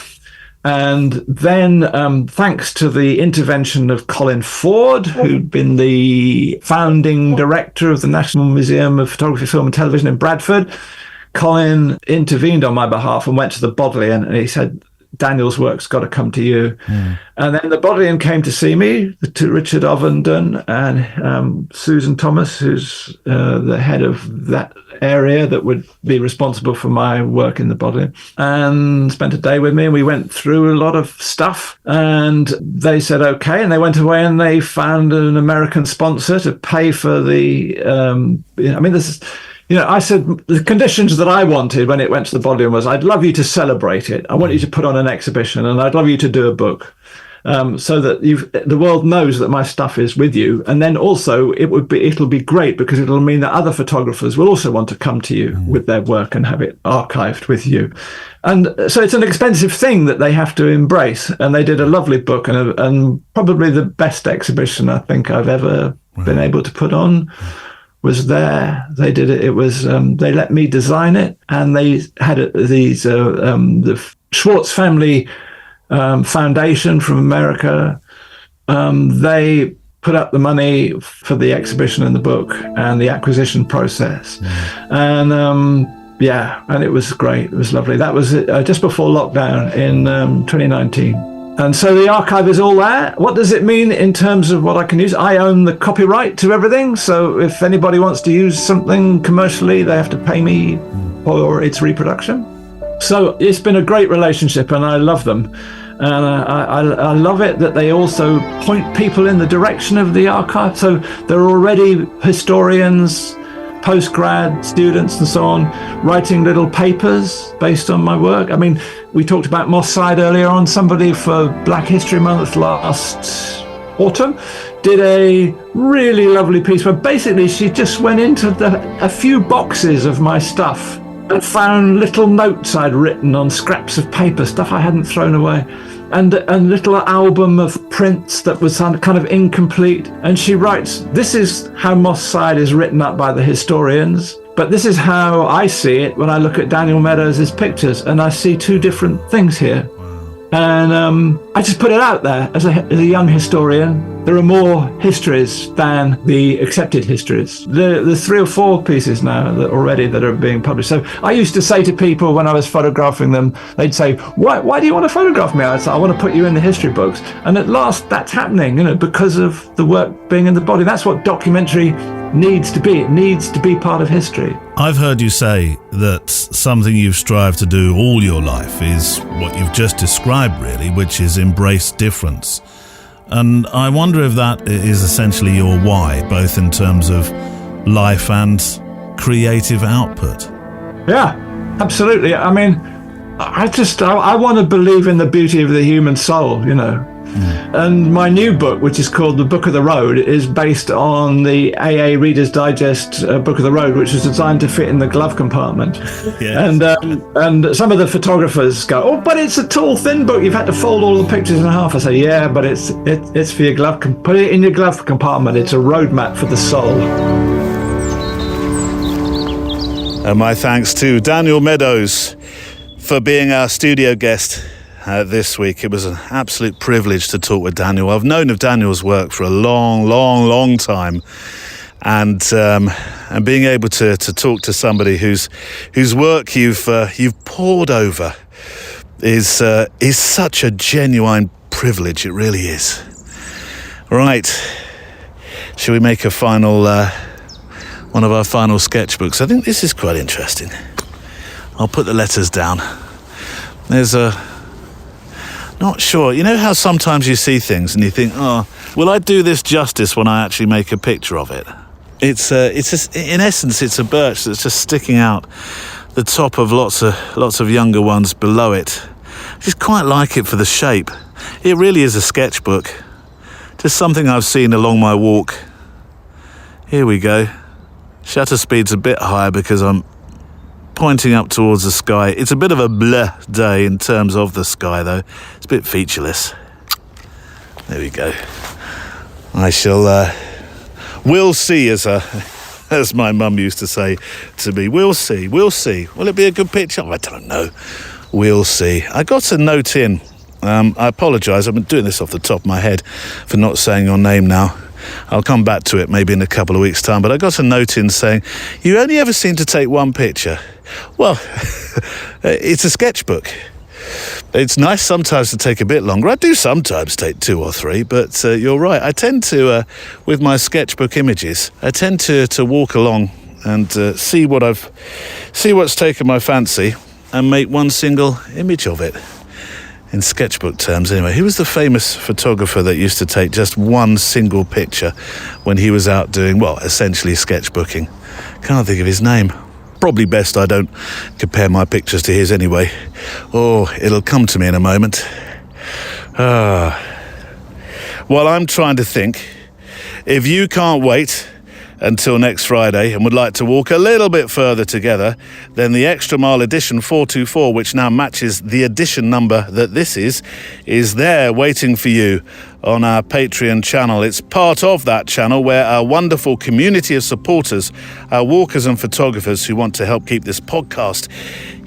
And then, thanks to the intervention of Colin Ford, who'd been the founding director of the National Museum of Photography, Film and Television in Bradford, Colin intervened on my behalf and went to the Bodleian, and he said, Daniel's work's got to come to you. And then the Bodleian came to see me, to Richard Ovenden and Susan Thomas, who's the head of that area that would be responsible for my work in the Bodleian, and spent a day with me, and we went through a lot of stuff, and they said okay, and they went away and they found an American sponsor to pay for the I said the conditions that I wanted when it went to the Bodleian was, I'd love you to celebrate it. I want you to put on an exhibition, and I'd love you to do a book, so that the world knows that my stuff is with you. And then also it'll be great because it'll mean that other photographers will also want to come to you with their work and have it archived with you. And so it's an expensive thing that they have to embrace. And they did a lovely book and probably the best exhibition I think I've ever been able to put on. Was there. They did it. It was they let me design it, and they had the Schwartz family foundation from America. They put up the money for the exhibition and the book and the acquisition process, and and it was great. It was lovely. That was just before lockdown in 2019. And so the archive is all there. What does it mean in terms of what I can use? I own the copyright to everything. So if anybody wants to use something commercially, they have to pay me for its reproduction. So it's been a great relationship, and I love them. And I love it that they also point people in the direction of the archive. So there are already historians, postgrad students and so on, writing little papers based on my work. I mean, we talked about Moss Side earlier on. Somebody for Black History Month last autumn did a really lovely piece where basically she just went into a few boxes of my stuff and found little notes I'd written on scraps of paper, stuff I hadn't thrown away, and a little album of prints that was kind of incomplete. And she writes, this is how Moss Side is written up by the historians, but this is how I see it when I look at Daniel Meadows' pictures, and I see two different things here. And I just put it out there as a young historian. There are more histories than the accepted histories. There's 3 or 4 pieces now that are being published. So I used to say to people when I was photographing them, they'd say, why do you want to photograph me? I'd say, I want to put you in the history books. And at last that's happening, because of the work being in the body. That's what documentary needs to be. It needs to be part of history. I've heard you say that something you've strived to do all your life is what you've just described, really, which is embrace difference. And I wonder if that is essentially your why, both in terms of life and creative output. Yeah, absolutely. I mean, I want to believe in the beauty of the human soul, And my new book, which is called The Book of the Road, is based on the AA Reader's Digest Book of the Road, which was designed to fit in the glove compartment. Yes. And some of the photographers go, oh, but it's a tall, thin book. You've had to fold all the pictures in half. I say, yeah, but it's for your glove. Put it in your glove compartment. It's a roadmap for the soul. And my thanks to Daniel Meadows for being our studio guest this week. It was an absolute privilege to talk with Daniel. I've known of Daniel's work for a long time, and being able to talk to somebody whose work you've pored over is such a genuine privilege. It really is. Right, shall we make a final one of our final sketchbooks? I think this is quite interesting. I'll put the letters down. There's not sure. You know how sometimes you see things and you think, oh, will I do this justice when I actually make a picture of it? It's just, in essence, it's a birch that's just sticking out the top of lots of younger ones below it. I just quite like it for the shape. It really is a sketchbook. Just something I've seen along my walk. Here we go. Shutter speed's a bit higher because I'm pointing up towards the sky. It's a bit of a bleh day in terms of the sky, though. It's a bit featureless. There we go. I shall, we'll see, as my mum used to say to me. We'll see. Will it be a good picture? I don't know. We'll see. I got a note in. I apologise. I've been doing this off the top of my head for not saying your name now. I'll come back to it maybe in a couple of weeks' time, but I got a note in saying, you only ever seem to take one picture. Well, it's a sketchbook. It's nice sometimes to take a bit longer. I do sometimes take 2 or 3, but you're right. I tend to, with my sketchbook images, I tend to walk along and see what's taken my fancy and make one single image of it. In sketchbook terms, anyway. Who was the famous photographer that used to take just one single picture when he was out doing, well, essentially sketchbooking? Can't think of his name. Probably best I don't compare my pictures to his anyway. Oh, it'll come to me in a moment. While I'm trying to think, if you can't wait until next Friday and would like to walk a little bit further together, then the Extra Mile Edition 424, which now matches the edition number that this is there waiting for you on our Patreon channel. It's part of that channel where our wonderful community of supporters, our walkers and photographers who want to help keep this podcast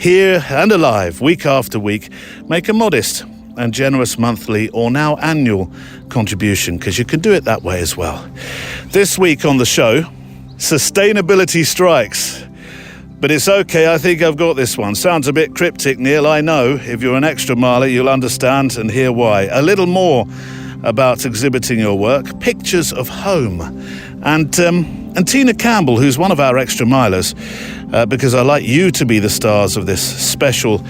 here and alive week after week, make a modest and generous monthly or now annual contribution, because you can do it that way as well. This week on the show, sustainability strikes. But it's okay, I think I've got this one. Sounds a bit cryptic, Neil, I know. If you're an extra miler, you'll understand and hear why. A little more about exhibiting your work, pictures of home. And Tina Campbell, who's one of our extra milers, because I like you to be the stars of these special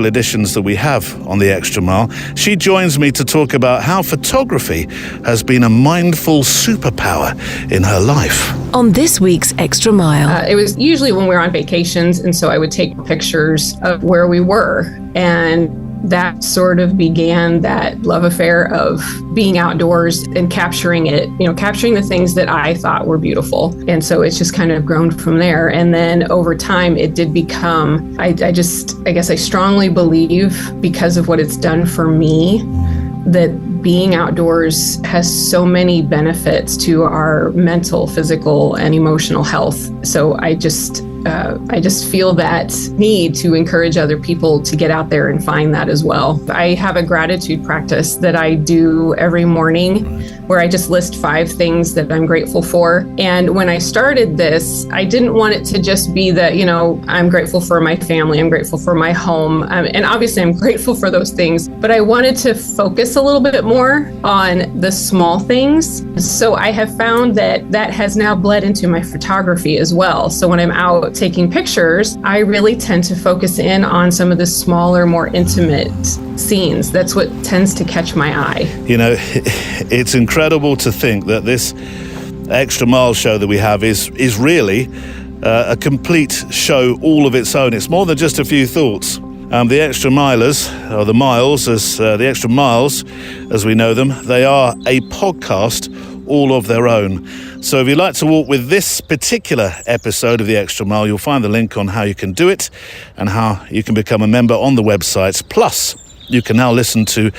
editions that we have on the Extra Mile. She joins me to talk about how photography has been a mindful superpower in her life. On this week's Extra Mile. It was usually when we were on vacations, and so I would take pictures of where we were, and that sort of began that love affair of being outdoors and capturing it, capturing the things that I thought were beautiful. And so it's just kind of grown from there. And then over time, it did become, I guess I strongly believe, because of what it's done for me, that being outdoors has so many benefits to our mental, physical, and emotional health. So I just feel that need to encourage other people to get out there and find that as well. I have a gratitude practice that I do every morning where I just list 5 things that I'm grateful for. And when I started this, I didn't want it to just be that, I'm grateful for my family, I'm grateful for my home. And obviously I'm grateful for those things, but I wanted to focus a little bit more on the small things. So I have found that has now bled into my photography as well. So when I'm out taking pictures, I really tend to focus in on some of the smaller, more intimate scenes. That's what tends to catch my eye. It's incredible to think that this Extra Mile show that we have is really a complete show all of its own. It's more than just a few thoughts. The Extra Milers, or the Miles, the Extra Miles, as we know them, they are a podcast all of their own. So if you'd like to walk with this particular episode of the Extra Mile, you'll find the link on how you can do it and how you can become a member on the website. Plus, you can now listen to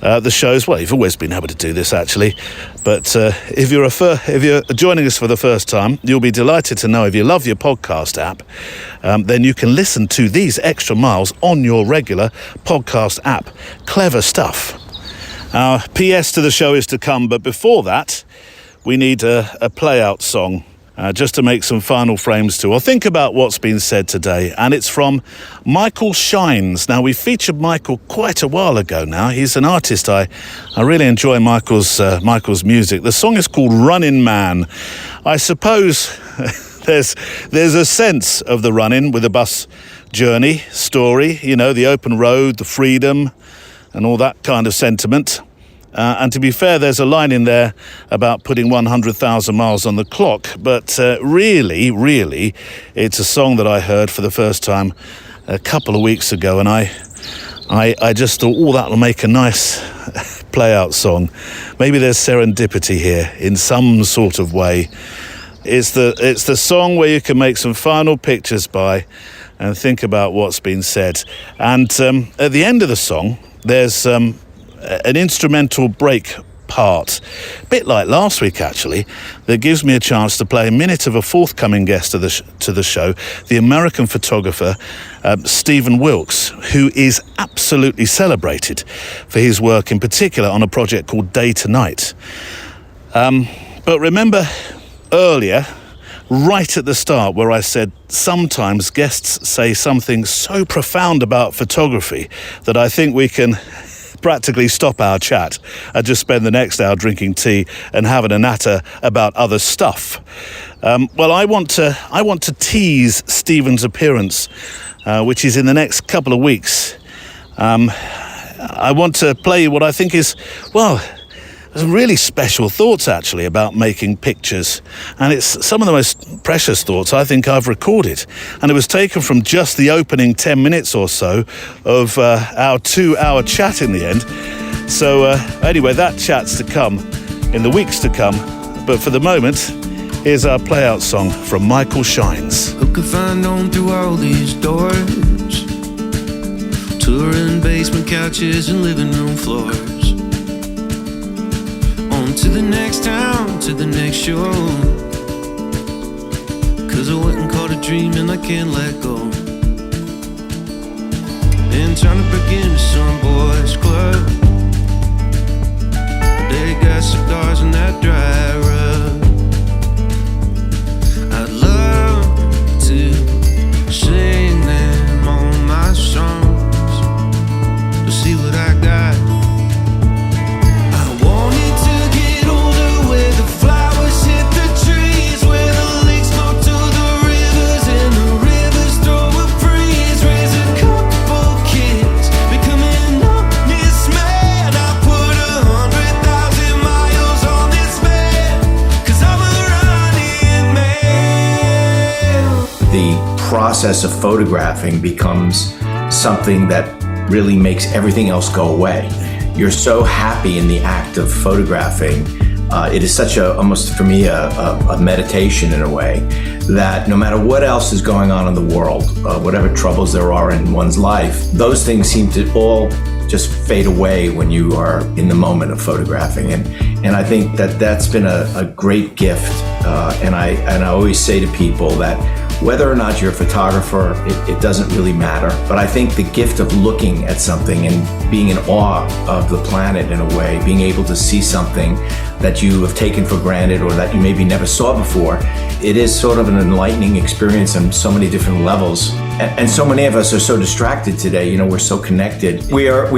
the shows. Well, you've always been able to do this, actually. But if you're joining us for the first time, you'll be delighted to know, if you love your podcast app, then you can listen to these Extra Miles on your regular podcast app. Clever stuff. Our PS to the show is to come, but before that, we need a play-out song just to make some final frames to, or think about what's been said today. And it's from Michael Shines. Now, we featured Michael quite a while ago now. He's an artist. I really enjoy Michael's music. The song is called Running Man. I suppose there's a sense of the run-in with a bus journey story, the open road, the freedom, and all that kind of sentiment. And to be fair, there's a line in there about putting 100,000 miles on the clock. But really, it's a song that I heard for the first time a couple of weeks ago. And I just thought, that'll make a nice play-out song. Maybe there's serendipity here in some sort of way. It's the song where you can make some final pictures by and think about what's been said. And at the end of the song, there's an instrumental break part, a bit like last week actually, that gives me a chance to play a minute of a forthcoming guest to the show, the American photographer Stephen Wilkes, who is absolutely celebrated for his work, in particular on a project called Day to Night. But remember earlier, right at the start where I said sometimes guests say something so profound about photography that I think we can practically stop our chat and just spend the next hour drinking tea and having a natter about other stuff. Well, I want to tease Stephen's appearance, which is in the next couple of weeks. I want to play you what I think is, well, some really special thoughts actually about making pictures, and it's some of the most precious thoughts I think I've recorded, and it was taken from just the opening 10 minutes or so of our 2-hour chat in the end. So anyway, that chat's to come in the weeks to come, but for the moment, here's our play out song from Michael Shines. Who could find on through all these doors, touring basement couches and living room floors, on to the next town, to the next show, 'cause I went and caught a dream and I can't let go. Been trying to break into some boys club, they got cigars in that dry rub. I'd love to sing them on my songs, to see what I got. Process of photographing becomes something that really makes everything else go away. You're so happy in the act of photographing. It is such almost for me, a meditation in a way, that no matter what else is going on in the world, whatever troubles there are in one's life, those things seem to all just fade away when you are in the moment of photographing. And I think that that's been a great gift. And I always say to people that whether or not you're a photographer, it doesn't really matter. But I think the gift of looking at something and being in awe of the planet in a way, being able to see something that you have taken for granted or that you maybe never saw before, it is sort of an enlightening experience on so many different levels. And so many of us are so distracted today. You know, we're so connected. We are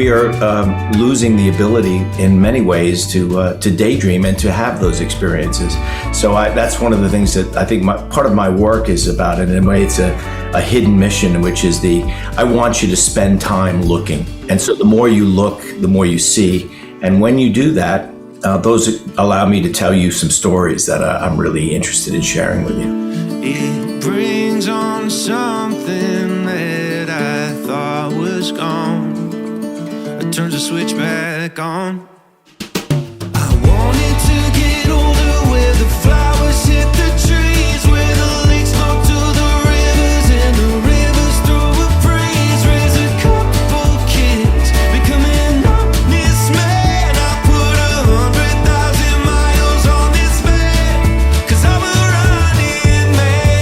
losing the ability in many ways to daydream and to have those experiences. So that's one of the things that I think part of my work is about. And in a way, it's a hidden mission, which is I want you to spend time looking. And so the more you look, the more you see. And when you do that, those allow me to tell you some stories that I'm really interested in sharing with you. It brings on something that I thought was gone. It turns the switch back on. I wanted to get older, where the flowers hit the trees, where the lakes flow to the rivers and the rivers throw a breeze. Raise a couple kids, become an honest man. I put 100,000 miles on this man, 'cause I'm a running man.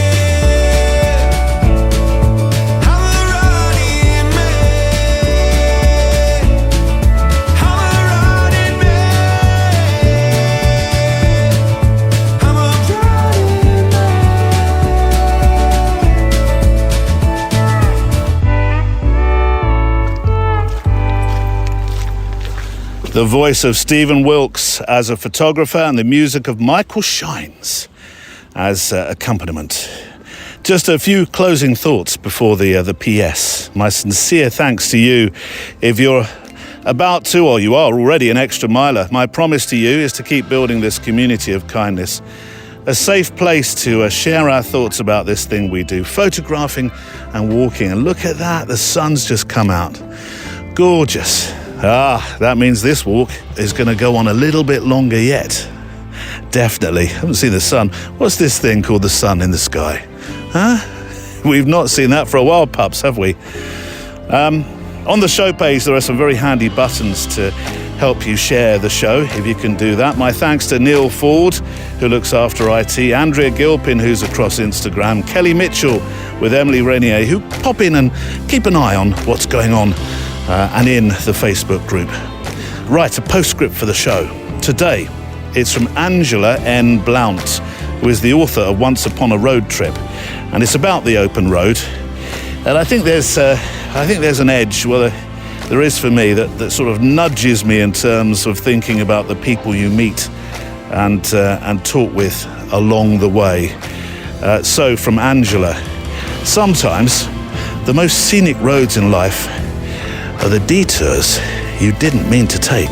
I'm a running man. I'm a running man. I'm a running The voice of Stephen Wilkes as a photographer and the music of Michael Shines as accompaniment. Just a few closing thoughts before the PS. My sincere thanks to you. If you're about to, or you are already an extra miler, my promise to you is to keep building this community of kindness. A safe place to share our thoughts about this thing we do, photographing and walking. And look at that, the sun's just come out. Gorgeous. That means this walk is going to go on a little bit longer yet. Definitely. Haven't seen the sun. What's this thing called the sun in the sky? Huh? We've not seen that for a while, pups, have we? On the show page, there are some very handy buttons to help you share the show, if you can do that. My thanks to Neil Ford, who looks after IT, Andrea Gilpin, who's across Instagram, Kelly Mitchell with Emily Renier, who pop in and keep an eye on what's going on and in the Facebook group. Right, a postscript for the show. Today, it's from Angela N. Blount, who is the author of Once Upon a Road Trip, and it's about the open road. And I think there's an edge, well, there is for me, that sort of nudges me in terms of thinking about the people you meet and talk with along the way. So from Angela, sometimes the most scenic roads in life are the detours you didn't mean to take.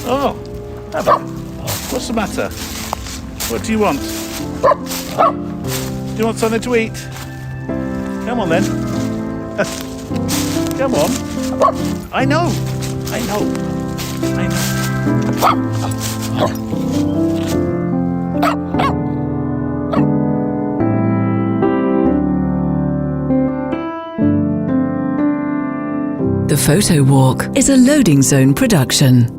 Oh, hello. What's the matter? What do you want? Do you want something to eat? Come on then. Come on. I know. The Photowalk is a Loading Zone production.